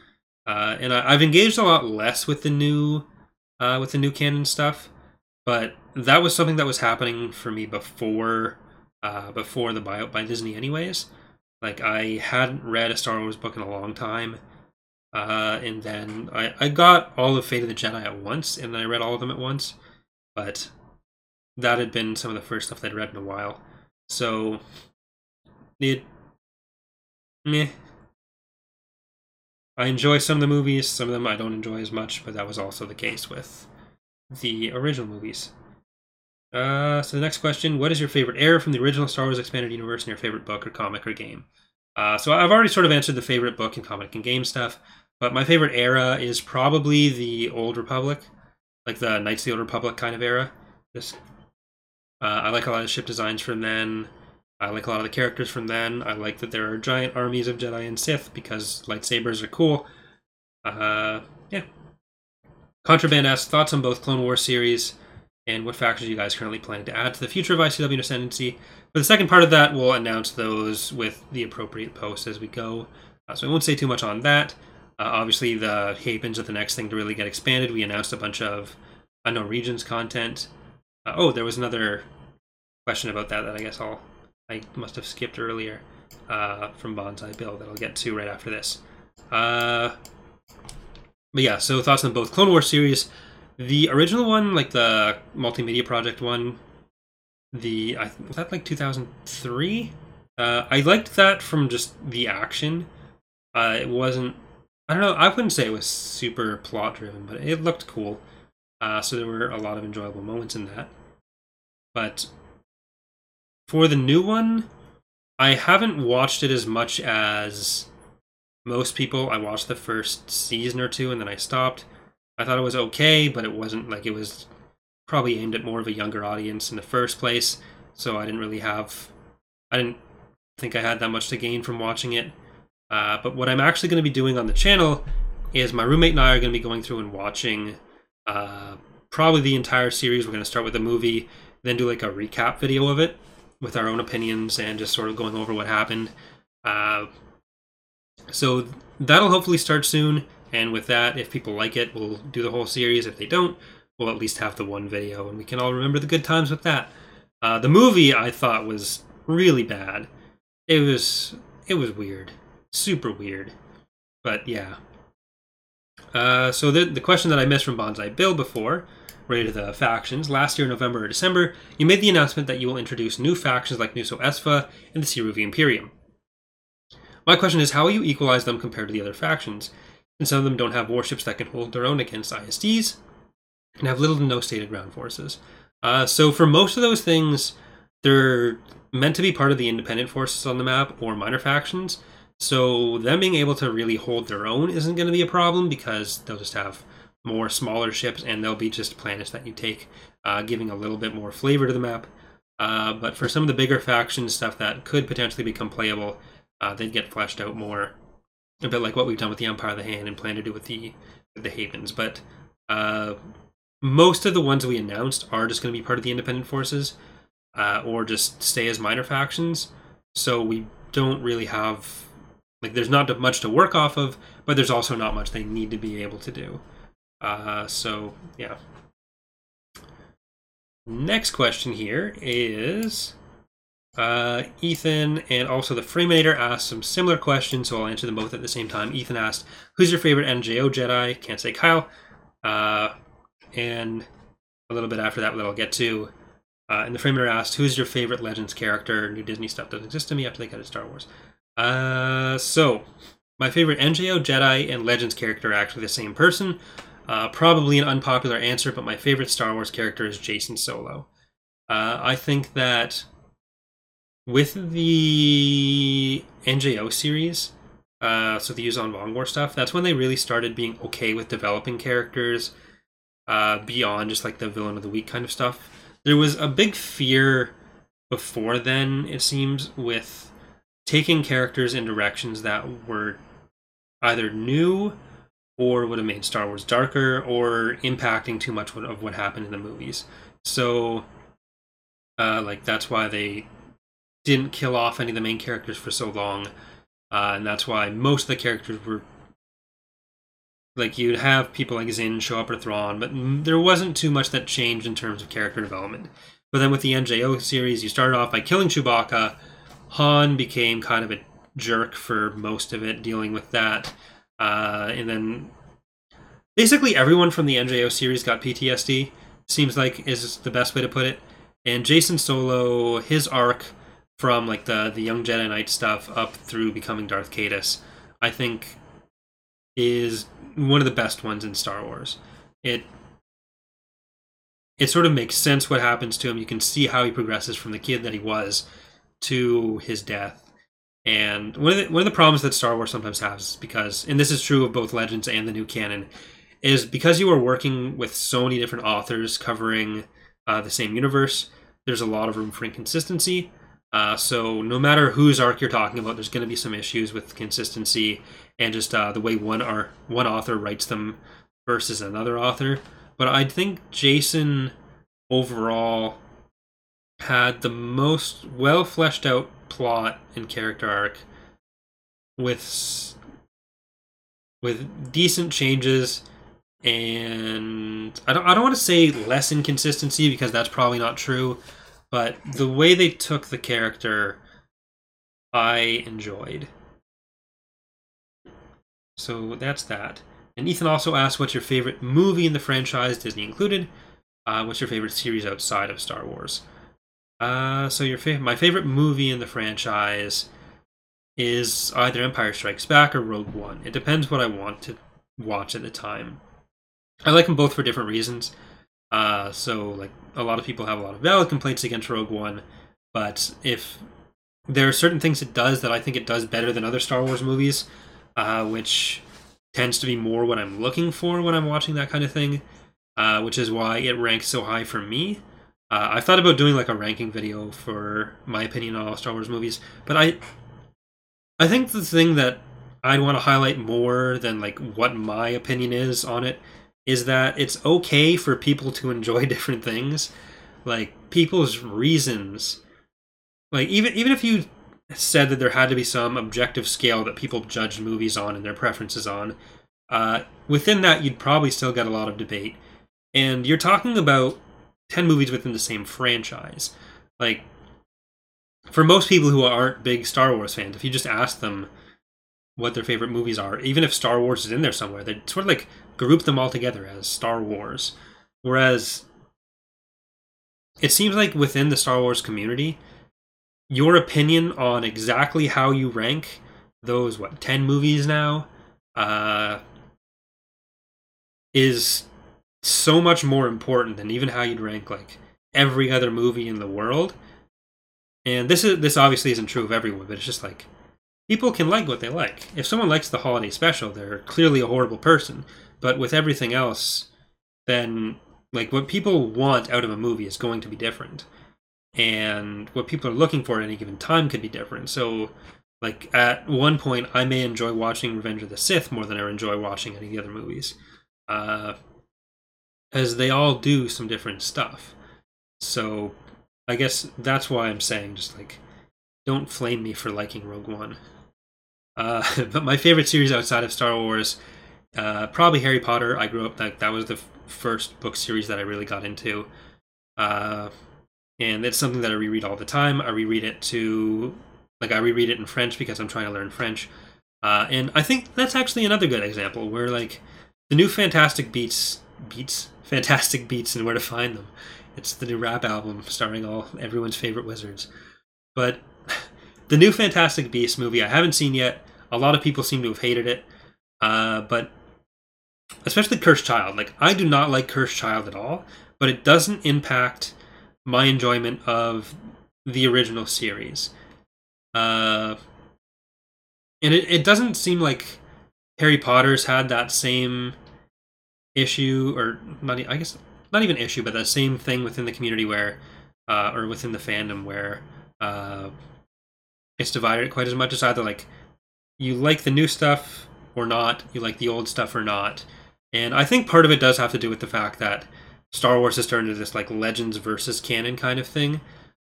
And I've engaged a lot less with the new canon stuff, but that was something that was happening for me before the buyout by Disney, anyways. Like I hadn't read a Star Wars book in a long time, and then I got all of Fate of the Jedi at once, and then I read all of them at once, but that had been some of the first stuff that I'd read in a while. So meh. I enjoy some of the movies, some of them I don't enjoy as much, but that was also the case with the original movies. So the next question, what is your favorite era from the original Star Wars Expanded Universe and your favorite book or comic or game? So I've already sort of answered the favorite book and comic and game stuff, but my favorite era is probably the Old Republic, like the Knights of the Old Republic kind of era. I like a lot of ship designs from then. I like a lot of the characters from then. I like that there are giant armies of Jedi and Sith because lightsabers are cool. Yeah. Contraband asks, thoughts on both Clone Wars series, and what factions you guys currently planning to add to the future of ICW Ascendancy? For the second part of that, we'll announce those with the appropriate posts as we go. So I won't say too much on that. Obviously, the Hapens are the next thing to really get expanded. We announced a bunch of Unknown Regions content. There was another question about that I guess I must have skipped earlier from Bonsai Bill that I'll get to right after this. But yeah, so thoughts on both Clone Wars series. The original one, like the multimedia project one, was that like 2003? I liked that from just the action. It wasn't, I don't know, I wouldn't say it was super plot driven, but it looked cool. So there were a lot of enjoyable moments in that. But for the new one, I haven't watched it as much as most people. I watched the first season or two and then I stopped. I thought it was okay, but it wasn't like, it was probably aimed at more of a younger audience in the first place. So I didn't think I had that much to gain from watching it. But what I'm actually going to be doing on the channel is my roommate and I are going to be going through and watching probably the entire series. We're going to start with the movie, then do like a recap video of it with our own opinions and just sort of going over what happened. So that'll hopefully start soon. And with that, if people like it, we'll do the whole series. If they don't, we'll at least have the one video and we can all remember the good times with that. The movie I thought was really bad. It was weird. Super weird. But yeah. So the question that I missed from Bonsai Bill before, related to the factions, last year in November or December, you made the announcement that you will introduce new factions like Nuso Esfa and the Siruvi Imperium. My question is, how will you equalize them compared to the other factions? And some of them don't have warships that can hold their own against ISDs, and have little to no stated ground forces. So for most of those things, they're meant to be part of the independent forces on the map or minor factions. So them being able to really hold their own isn't going to be a problem because they'll just have more smaller ships and they'll be just planets that you take, giving a little bit more flavor to the map. But for some of the bigger factions, stuff that could potentially become playable, they'd get fleshed out more. A bit like what we've done with the Empire of the Hand and plan to do with the Havens. But most of the ones we announced are just going to be part of the independent forces, or just stay as minor factions. So we don't really have, like, there's not much to work off of, but there's also not much they need to be able to do. So yeah. Next question here is Ethan and also the Framinator asked some similar questions, so I'll answer them both at the same time. Ethan asked, who's your favorite NJO Jedi? Can't say Kyle. And a little bit after that I'll get to. And the Framinator asked, who's your favorite Legends character? New Disney stuff doesn't exist to me after they got to Star Wars. So my favorite NJO Jedi and Legends character are actually the same person. Probably an unpopular answer, but my favorite Star Wars character is Jacen Solo. I think that with the NJO series, so the Yuuzhan Vongor stuff, that's when they really started being okay with developing characters beyond just like the villain of the week kind of stuff. There was a big fear before then, it seems, with taking characters in directions that were either new or would have made Star Wars darker or impacting too much of what happened in the movies. So, like, that's why they didn't kill off any of the main characters for so long, and that's why most of the characters were like, you'd have people like Zinn show up or Thrawn, but there wasn't too much that changed in terms of character development. But then with the NJO series, you started off by killing Chewbacca. Han became kind of a jerk for most of it, dealing with that. And then basically everyone from the NJO series got PTSD, seems like is the best way to put it. And Jacen Solo, his arc from like the Young Jedi Knight stuff up through becoming Darth Caedus, I think is one of the best ones in Star Wars. It sort of makes sense what happens to him. You can see how he progresses from the kid that he was to his death. And one of the problems that Star Wars sometimes has is because, and this is true of both Legends and the new canon, is because you are working with so many different authors covering the same universe, there's a lot of room for inconsistency. So no matter whose arc you're talking about, there's going to be some issues with consistency and just the way one author writes them versus another author. But I think Jacen overall had the most well fleshed out plot and character arc with decent changes, and I don't want to say less inconsistency because that's probably not true, but the way they took the character I enjoyed. So that's that. And Ethan also asked, what's your favorite movie in the franchise, Disney included? What's your favorite series outside of Star Wars? So my favorite movie in the franchise is either Empire Strikes Back or Rogue One. It depends what I want to watch at the time. I like them both for different reasons. So like a lot of people have a lot of valid complaints against Rogue One, but if there are certain things it does that I think it does better than other Star Wars movies, which tends to be more what I'm looking for when I'm watching that kind of thing, which is why it ranks so high for me. I thought about doing like a ranking video for my opinion on all Star Wars movies, but I think the thing that I'd want to highlight more than like what my opinion is on it is that it's okay for people to enjoy different things. Like, people's reasons, like even if you said that there had to be some objective scale that people judged movies on and their preferences on, within that you'd probably still get a lot of debate. And you're talking about 10 movies within the same franchise. Like, for most people who aren't big Star Wars fans, if you just ask them what their favorite movies are, even if Star Wars is in there somewhere, they'd sort of like group them all together as Star Wars. Whereas it seems like within the Star Wars community, your opinion on exactly how you rank those 10 movies now is so much more important than even how you'd rank like every other movie in the world. And this obviously isn't true of everyone, but it's just like, people can like what they like. If someone likes the holiday special, they're clearly a horrible person. But with everything else, then like what people want out of a movie is going to be different. And what people are looking for at any given time could be different. So like at one point, I may enjoy watching Revenge of the Sith more than I enjoy watching any of the other movies. As they all do some different stuff. So I guess that's why I'm saying, just like, don't flame me for liking Rogue One. But my favorite series outside of Star Wars, probably Harry Potter. I grew up, that was the first book series that I really got into. And it's something that I reread all the time. I reread it in French because I'm trying to learn French. And I think that's actually another good example where like the new Fantastic Beasts and Where to Find Them. It's the new rap album starring everyone's favorite wizards. But the new Fantastic Beasts movie I haven't seen yet. A lot of people seem to have hated it. But especially Cursed Child. Like, I do not like Cursed Child at all, but it doesn't impact my enjoyment of the original series. And it doesn't seem like Harry Potter's had that same issue, or not even issue, but that same thing within the community where, or within the fandom where it's divided quite as much. It's either like you like the new stuff or not, you like the old stuff or not. And I think part of it does have to do with the fact that Star Wars has turned into this like Legends versus canon kind of thing,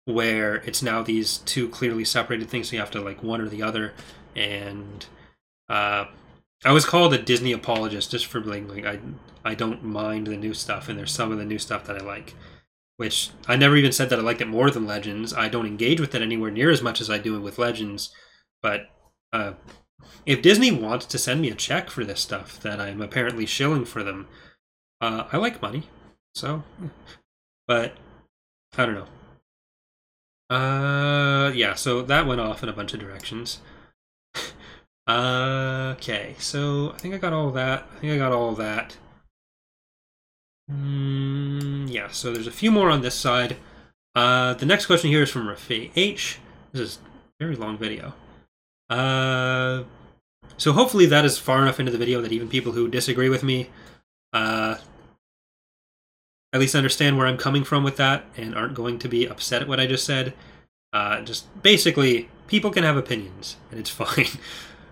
where it's now these two clearly separated things, so you have to like one or the other. And I was called a Disney apologist just for being like I don't mind the new stuff, and there's some of the new stuff that I like, which I never even said that I liked it more than Legends. I don't engage with it anywhere near as much as I do with Legends, but if Disney wants to send me a check for this stuff that I'm apparently shilling for them, I like money, so. But I don't know. Yeah, so that went off in a bunch of directions. Okay, so I think I got all of that. Yeah, so there's a few more on this side. The next question here is from Rafay H. This is a very long video. So hopefully that is far enough into the video that even people who disagree with me at least understand where I'm coming from with that and aren't going to be upset at what I just said. Just basically, people can have opinions, and it's fine.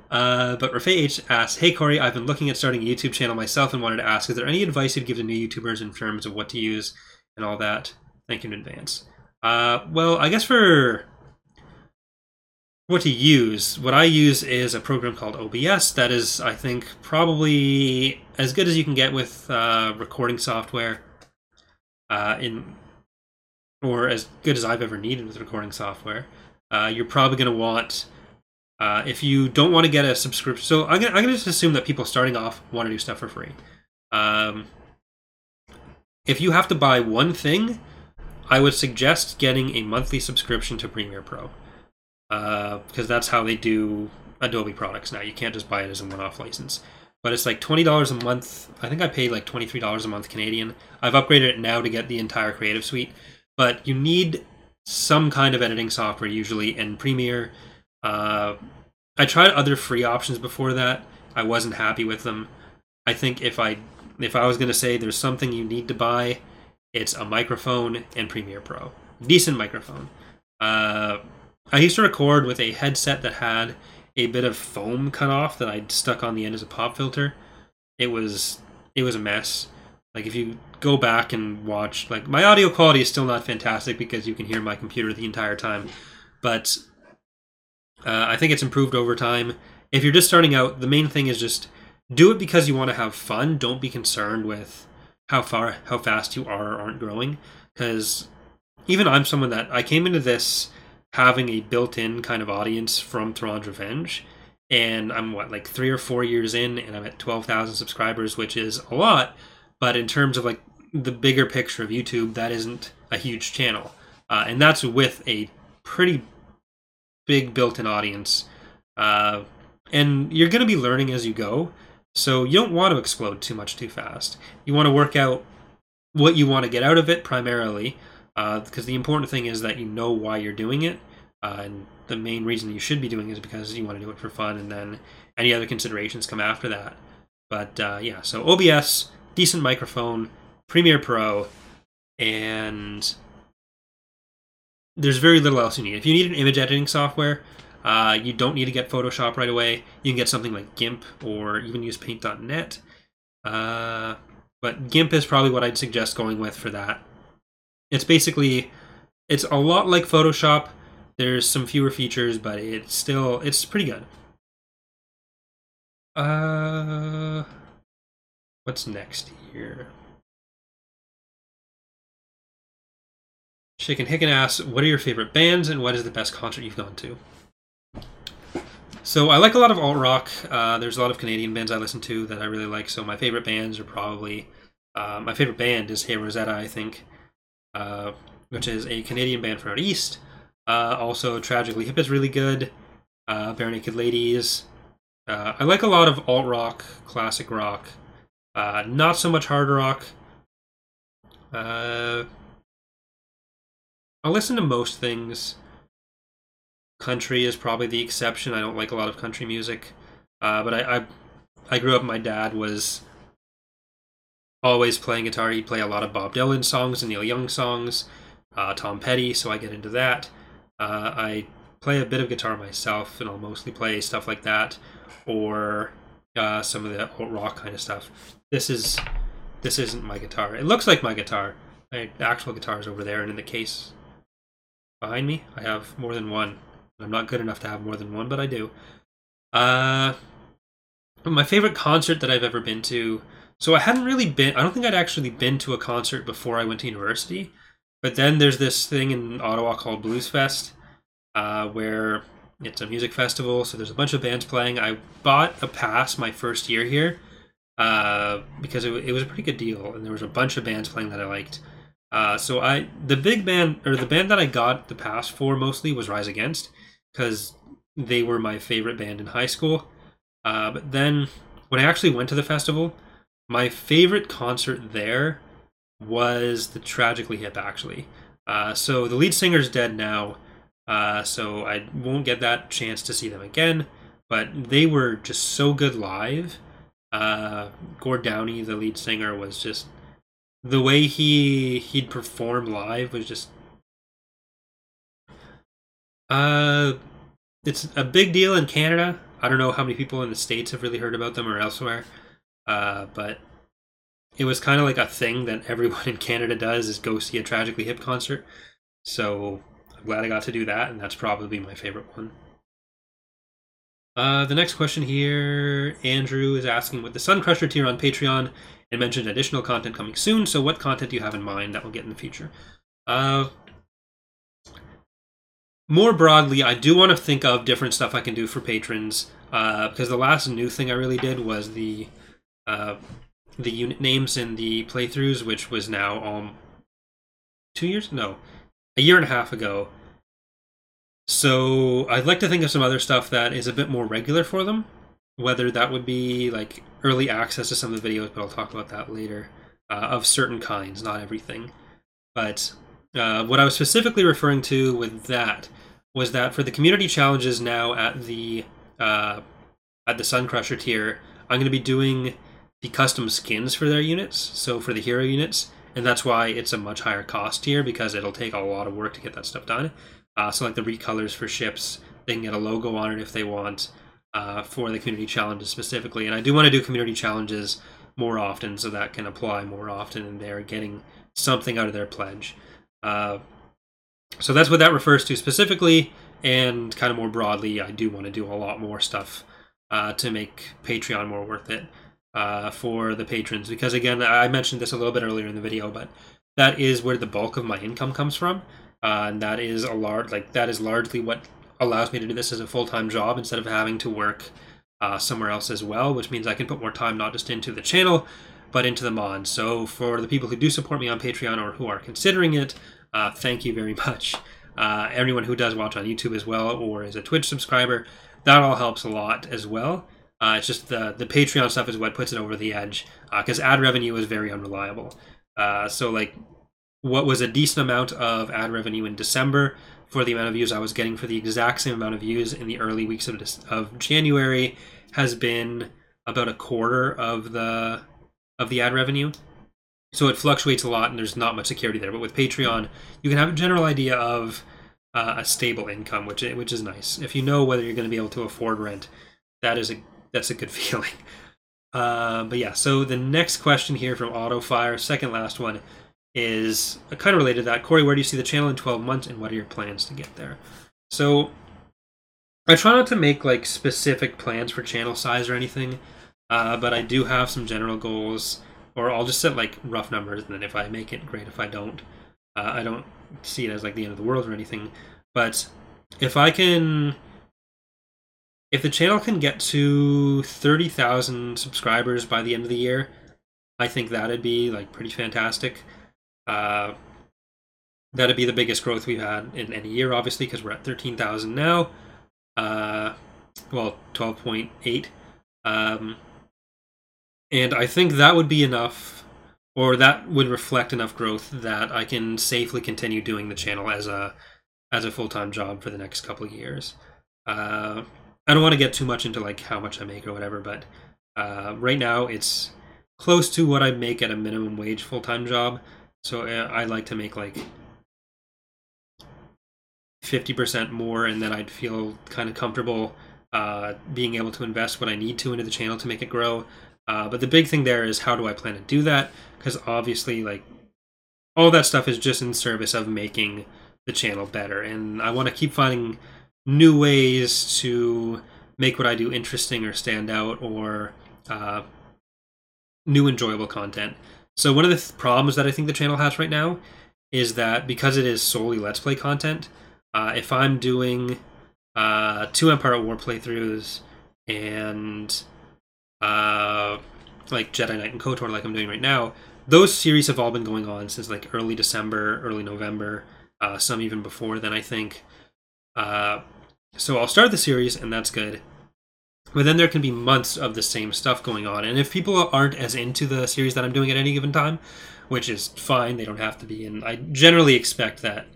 But Rafay H asks, "Hey Corey, I've been looking at starting a YouTube channel myself and wanted to ask, is there any advice you'd give to new YouTubers in terms of what to use and all that? Thank you in advance." Well, I guess for what to use, what I use is a program called OBS that is, I think, probably as good as you can get with recording software, or as good as I've ever needed with recording software. You're probably going to want, if you don't want to get a subscription, so I'm gonna just assume that people starting off want to do stuff for free. If you have to buy one thing, I would suggest getting a monthly subscription to Premiere Pro, because that's how they do Adobe products now. You can't just buy it as a one-off license. But it's like $20 a month. I think I paid like $23 a month Canadian. I've upgraded it now to get the entire Creative Suite. But you need some kind of editing software usually, and Premiere. I tried other free options before that. I wasn't happy with them. I think if I was going to say there's something you need to buy, it's a microphone and Premiere Pro. Decent microphone. I used to record with a headset that had a bit of foam cut off that I'd stuck on the end as a pop filter. It was a mess. Like, if you go back and watch, like, my audio quality is still not fantastic because you can hear my computer the entire time, but I think it's improved over time. If you're just starting out, the main thing is just do it because you want to have fun. Don't be concerned with how fast you are or aren't growing, because even I'm someone that I came into this having a built-in kind of audience from Thrawn's Revenge, and I'm like 3 or 4 years in, and I'm at 12,000 subscribers, which is a lot, but in terms of like the bigger picture of YouTube, that isn't a huge channel, and that's with a pretty big built-in audience, and you're going to be learning as you go, so you don't want to explode too much too fast. You want to work out what you want to get out of it primarily, because the important thing is that you know why you're doing it, and the main reason you should be doing it is because you want to do it for fun, and then any other considerations come after that. But yeah, so OBS, decent microphone, Premiere Pro, and there's very little else you need. If you need an image editing software, you don't need to get Photoshop right away. You can get something like GIMP or even use Paint.net. But GIMP is probably what I'd suggest going with for that. It's a lot like Photoshop. There's some fewer features, but it's pretty good. What's next here? Chicken Hicken asks, what are your favorite bands and what is the best concert you've gone to? So I like a lot of alt-rock. There's a lot of Canadian bands I listen to that I really like, so my favorite bands are probably... my favorite band is Hey Rosetta, I think, which is a Canadian band from out east. Also, Tragically Hip is really good. Bare Naked Ladies. I like a lot of alt-rock, classic rock. Not so much hard rock. I'll listen to most things. Country is probably the exception. I don't like a lot of country music. But I grew up, my dad was always playing guitar. He'd play a lot of Bob Dylan songs and Neil Young songs, Tom Petty, so I get into that. I play a bit of guitar myself, and I'll mostly play stuff like that, or some of the alt rock kind of stuff. This isn't my guitar. It looks like my guitar. My actual guitar is over there and in the case. behind me. I have more than one. I'm not good enough to have more than one, but I do. My favorite concert that I've ever been to. So I hadn't really been. I don't think I'd actually been to a concert before I went to university. But then there's this thing in Ottawa called Blues Fest, where it's a music festival. So there's a bunch of bands playing. I bought a pass my first year here because it was a pretty good deal, and there was a bunch of bands playing that I liked. So the big band, or the band that I got the pass for mostly, was Rise Against, because they were my favorite band in high school. But then when I actually went to the festival, my favorite concert there was the Tragically Hip, actually. So the lead singer's dead now, so I won't get that chance to see them again, but they were just so good live. Gord Downey, the lead singer, was just... the way he'd perform live was just... it's a big deal in Canada. I don't know how many people in the States have really heard about them or elsewhere, but it was kind of like a thing that everyone in Canada does, is go see a Tragically Hip concert. So I'm glad I got to do that, and that's probably my favorite one. The next question here, Andrew is asking, with the Sun Crusher tier on Patreon, it mentioned additional content coming soon, so what content do you have in mind that will get in the future? More broadly, I do want to think of different stuff I can do for patrons, because the last new thing I really did was the unit names in the playthroughs, which was now 2 years? No, a year and a half ago. So I'd like to think of some other stuff that is a bit more regular for them, whether that would be like early access to some of the videos, but I'll talk about that later, of certain kinds, not everything. But what I was specifically referring to with that was that for the community challenges now at the Sun Crusher tier, I'm going to be doing the custom skins for their units, so for the hero units, and that's why it's a much higher cost tier, because it'll take a lot of work to get that stuff done. So like the recolors for ships, they can get a logo on it if they want, for the community challenges specifically. And I do want to do community challenges more often, so that can apply more often, and they're getting something out of their pledge. So that's what that refers to specifically, and kind of more broadly, I do want to do a lot more stuff to make Patreon more worth it for the patrons. Because again, I mentioned this a little bit earlier in the video, but that is where the bulk of my income comes from. And that is largely what allows me to do this as a full-time job instead of having to work somewhere else as well, which means I can put more time not just into the channel, but into the mods. So for the people who do support me on Patreon or who are considering it, thank you very much. Everyone who does watch on YouTube as well, or is a Twitch subscriber, that all helps a lot as well. It's just the Patreon stuff is what puts it over the edge, because ad revenue is very unreliable. So like, what was a decent amount of ad revenue in December for the amount of views I was getting for the exact same amount of views in the early weeks of January has been about a quarter of the ad revenue. So it fluctuates a lot, and there's not much security there. But with Patreon, you can have a general idea of a stable income, which is nice. If you know whether you're going to be able to afford rent, that's a good feeling. But yeah, so the next question here from Autofire, second last one, is kind of related to that. Corey, where do you see the channel in 12 months, and what are your plans to get there? So I try not to make like specific plans for channel size or anything, but I do have some general goals, or I'll just set like rough numbers, and then if I make it, great. If I don't see it as like the end of the world or anything. But if the channel can get to 30,000 subscribers by the end of the year, I think that'd be like pretty fantastic. That'd be the biggest growth we've had in any year, obviously, because we're at 13,000 now. 12.8. And I think that would be enough, or that would reflect enough growth that I can safely continue doing the channel as a full-time job for the next couple of years. I don't want to get too much into like how much I make or whatever, but right now it's close to what I make at a minimum wage full-time job. So I like to make like 50% more, and then I'd feel kind of comfortable being able to invest what I need to into the channel to make it grow. But the big thing there is, how do I plan to do that? Because obviously, like, all that stuff is just in service of making the channel better, and I want to keep finding new ways to make what I do interesting or stand out, or new enjoyable content. So one of the problems that I think the channel has right now is that because it is solely Let's Play content, if I'm doing 2 Empire at War playthroughs and like Jedi Knight and KOTOR like I'm doing right now, those series have all been going on since like early December, early November, some even before then, I think. So I'll start the series, and that's good. But then there can be months of the same stuff going on. And if people aren't as into the series that I'm doing at any given time, which is fine, they don't have to be, and I generally expect that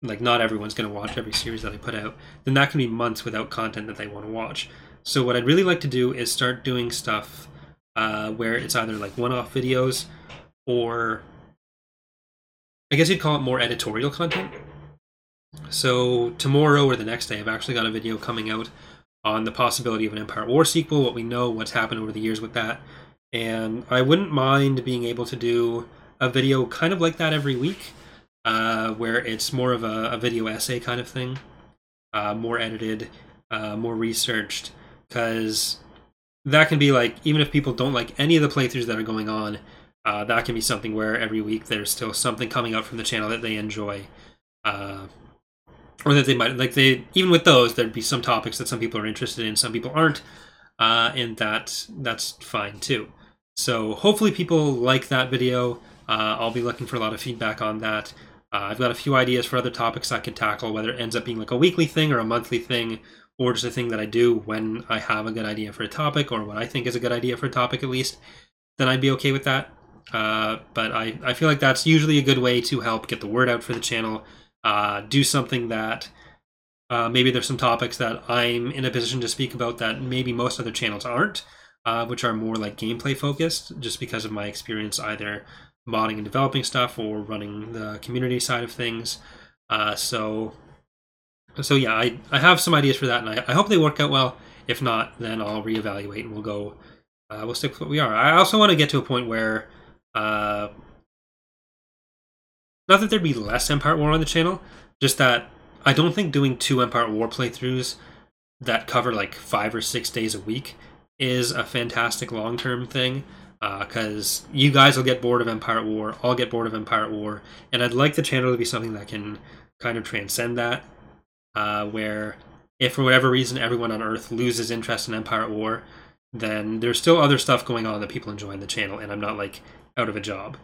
like not everyone's going to watch every series that I put out, then that can be months without content that they want to watch. So what I'd really like to do is start doing stuff where it's either like one-off videos, or I guess you'd call it more editorial content. So tomorrow or the next day, I've actually got a video coming out on the possibility of an Empire War sequel, what we know, what's happened over the years with that. And I wouldn't mind being able to do a video kind of like that every week, where it's more of a video essay kind of thing, more edited, more researched, because that can be like, even if people don't like any of the playthroughs that are going on, that can be something where every week there's still something coming out from the channel that they enjoy. Or that they might, like, even with those, there'd be some topics that some people are interested in, some people aren't, and that's fine too. So hopefully people like that video. I'll be looking for a lot of feedback on that. I've got a few ideas for other topics I can tackle, whether it ends up being like a weekly thing or a monthly thing, or just a thing that I do when I have a good idea for a topic, or what I think is a good idea for a topic at least. Then I'd be okay with that. But I feel like that's usually a good way to help get the word out for the channel. Do something that maybe there's some topics that I'm in a position to speak about that maybe most other channels aren't, which are more like gameplay focused, just because of my experience either modding and developing stuff or running the community side of things. So yeah, I have some ideas for that, and I hope they work out well. If not, then I'll reevaluate and we'll stick with what we are. I also want to get to a point where not that there'd be less Empire War on the channel, just that I don't think doing 2 Empire War playthroughs that cover like 5 or 6 days a week is a fantastic long-term thing, because you guys will get bored of Empire War, I'll get bored of Empire War, and I'd like the channel to be something that can kind of transcend that, where if for whatever reason everyone on Earth loses interest in Empire War, then there's still other stuff going on that people enjoy on the channel, and I'm not like out of a job.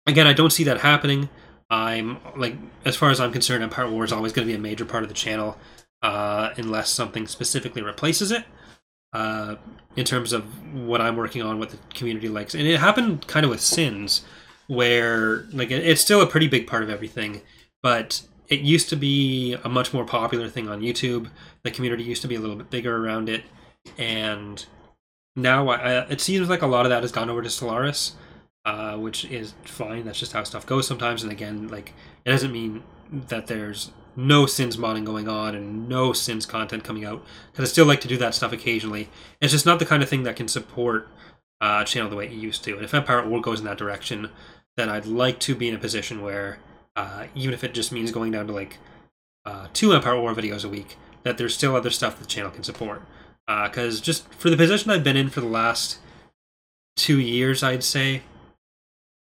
Again, I don't see that happening. I'm like, as far as I'm concerned, Empire War is always going to be a major part of the channel, unless something specifically replaces it. In terms of what I'm working on, what the community likes, and it happened kind of with Sins, where like it's still a pretty big part of everything, but it used to be a much more popular thing on YouTube. The community used to be a little bit bigger around it, and now it seems like a lot of that has gone over to Stellaris. Which is fine. That's just how stuff goes sometimes. And again, like, it doesn't mean that there's no Sins modding going on and no Sins content coming out, because I still like to do that stuff occasionally. It's just not the kind of thing that can support a channel the way it used to. And if Empire at War goes in that direction, then I'd like to be in a position where, even if it just means going down to like 2 Empire War videos a week, that there's still other stuff that the channel can support. Because just for the position I've been in for the last 2 years, I'd say,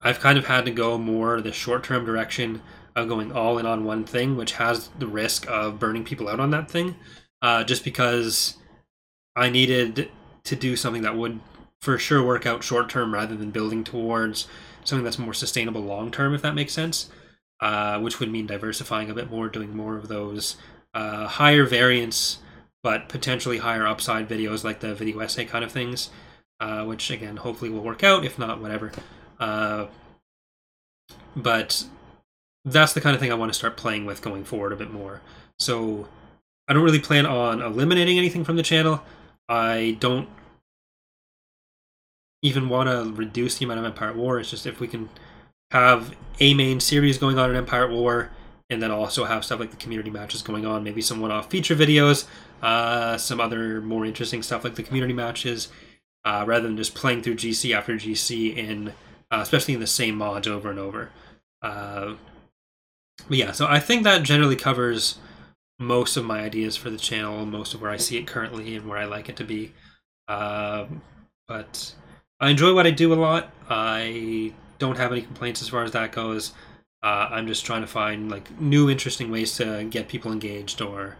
I've kind of had to go more the short-term direction of going all in on one thing, which has the risk of burning people out on that thing, just because I needed to do something that would for sure work out short-term rather than building towards something that's more sustainable long-term, if that makes sense, which would mean diversifying a bit more, doing more of those higher variance but potentially higher upside videos like the video essay kind of things, which again hopefully will work out. If not, whatever. But that's the kind of thing I want to start playing with going forward a bit more. So I don't really plan on eliminating anything from the channel. I don't even want to reduce the amount of Empire at War. It's just if we can have a main series going on in Empire at War, and then also have stuff like the community matches going on, maybe some one-off feature videos, some other more interesting stuff like the community matches, rather than just playing through GC after GC in especially in the same mods over and over. But yeah, so I think that generally covers most of my ideas for the channel, most of where I see it currently and where I like it to be. But I enjoy what I do a lot. I don't have any complaints as far as that goes. I'm just trying to find like new, interesting ways to get people engaged or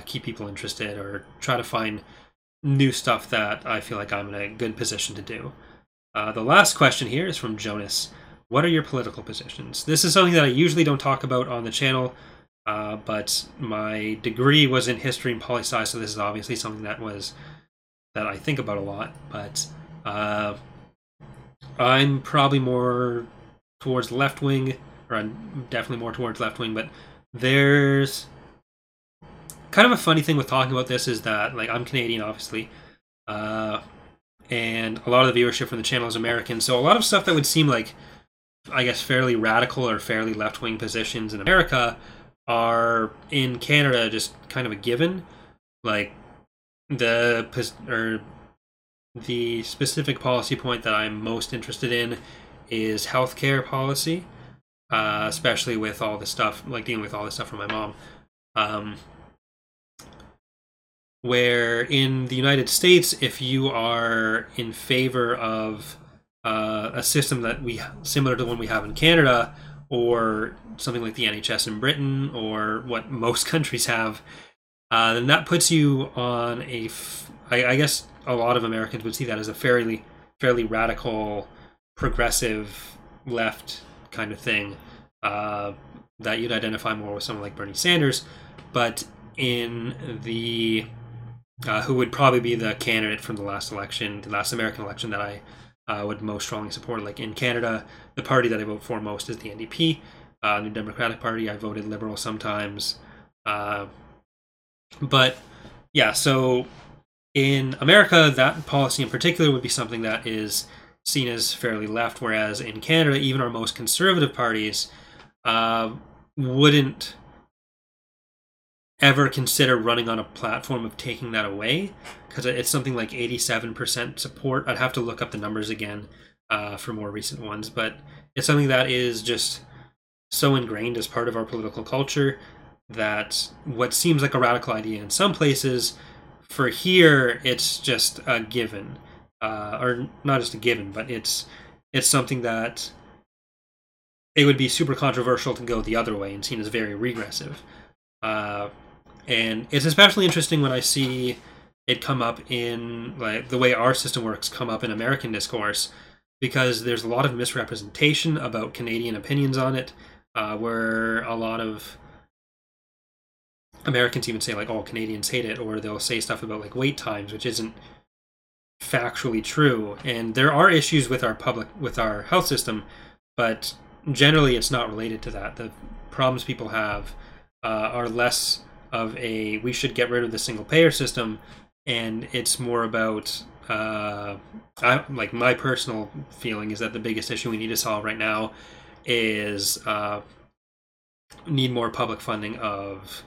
keep people interested, or try to find new stuff that I feel like I'm in a good position to do. The last question here is from Jonas. What are your political positions? This is something that I usually don't talk about on the channel, but my degree was in history and poli-sci, so this is obviously something that I think about a lot. But I'm probably more towards left wing, or I'm definitely more towards left wing. But there's kind of a funny thing with talking about this is that, like, I'm Canadian, obviously, and a lot of the viewership from the channel is American. So a lot of stuff that would seem like, I guess, fairly radical or fairly left-wing positions in America are in Canada just kind of a given. Like the specific policy point that I'm most interested in is healthcare policy, especially with all the stuff, like dealing with all the stuff from my mom. Where in the United States, if you are in favor of a system that similar to the one we have in Canada, or something like the NHS in Britain, or what most countries have, then that puts you on I guess a lot of Americans would see that as a fairly radical, progressive left kind of thing, that you'd identify more with someone like Bernie Sanders. But in the who would probably be the candidate from the last American election that I would most strongly support. Like in Canada, the party that I vote for most is the NDP, New Democratic Party. I voted Liberal sometimes. But yeah, so in America, that policy in particular would be something that is seen as fairly left, whereas in Canada, even our most conservative parties wouldn't ever consider running on a platform of taking that away, because it's something like 87% support. I'd have to look up the numbers again for more recent ones, but it's something that is just so ingrained as part of our political culture that what seems like a radical idea in some places, for here, it's just a given. Or not just a given, but it's something that it would be super controversial to go the other way and seen as very regressive. And it's especially interesting when I see it come up in, like, the way our system works come up in American discourse, because there's a lot of misrepresentation about Canadian opinions on it, where a lot of Americans even say, like, oh, Canadians hate it, or they'll say stuff about, like, wait times, which isn't factually true. And there are issues with our health system, but generally it's not related to that. The problems people have are less of we should get rid of the single payer system, and it's more about like, my personal feeling is that the biggest issue we need to solve right now is need more public funding of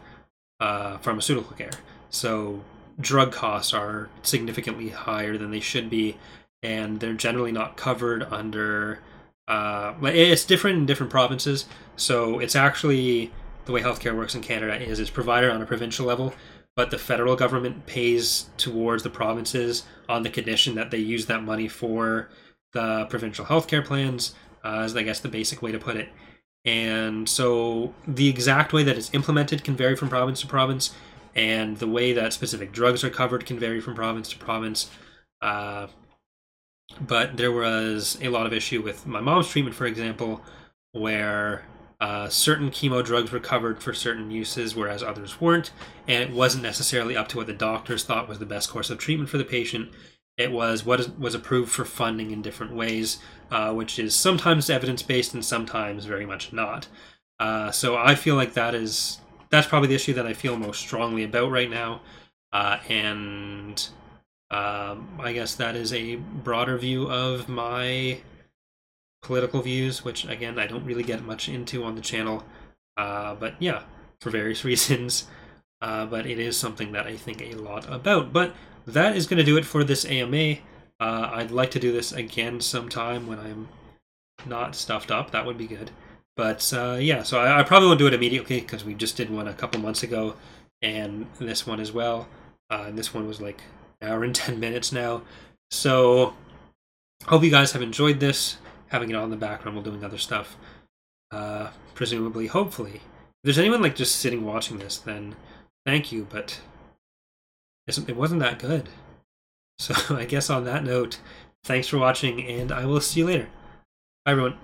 pharmaceutical care. So drug costs are significantly higher than they should be, and they're generally not covered under it's different in different provinces. So it's actually, the way healthcare works in Canada is it's provided on a provincial level, but the federal government pays towards the provinces on the condition that they use that money for the provincial healthcare plans, is, I guess, the basic way to put it. And so the exact way that it's implemented can vary from province to province, and the way that specific drugs are covered can vary from province to province. But there was a lot of issue with my mom's treatment, for example, where certain chemo drugs were covered for certain uses, whereas others weren't, and it wasn't necessarily up to what the doctors thought was the best course of treatment for the patient. It was what was approved for funding in different ways, which is sometimes evidence-based and sometimes very much not. So I feel like that's probably the issue that I feel most strongly about right now, and I guess that is a broader view of my political views, which, again, I don't really get much into on the channel, but yeah, for various reasons, but it is something that I think a lot about. But that is going to do it for this AMA. I'd like to do this again sometime when I'm not stuffed up. That would be good. But yeah, so I probably won't do it immediately because we just did one a couple months ago, and this one as well. And this one was like an hour and 10 minutes now. So hope you guys have enjoyed this. Having it on in the background while doing other stuff. Presumably, hopefully. If there's anyone like just sitting watching this, then thank you, but it wasn't that good. So I guess on that note, thanks for watching, and I will see you later. Bye, everyone.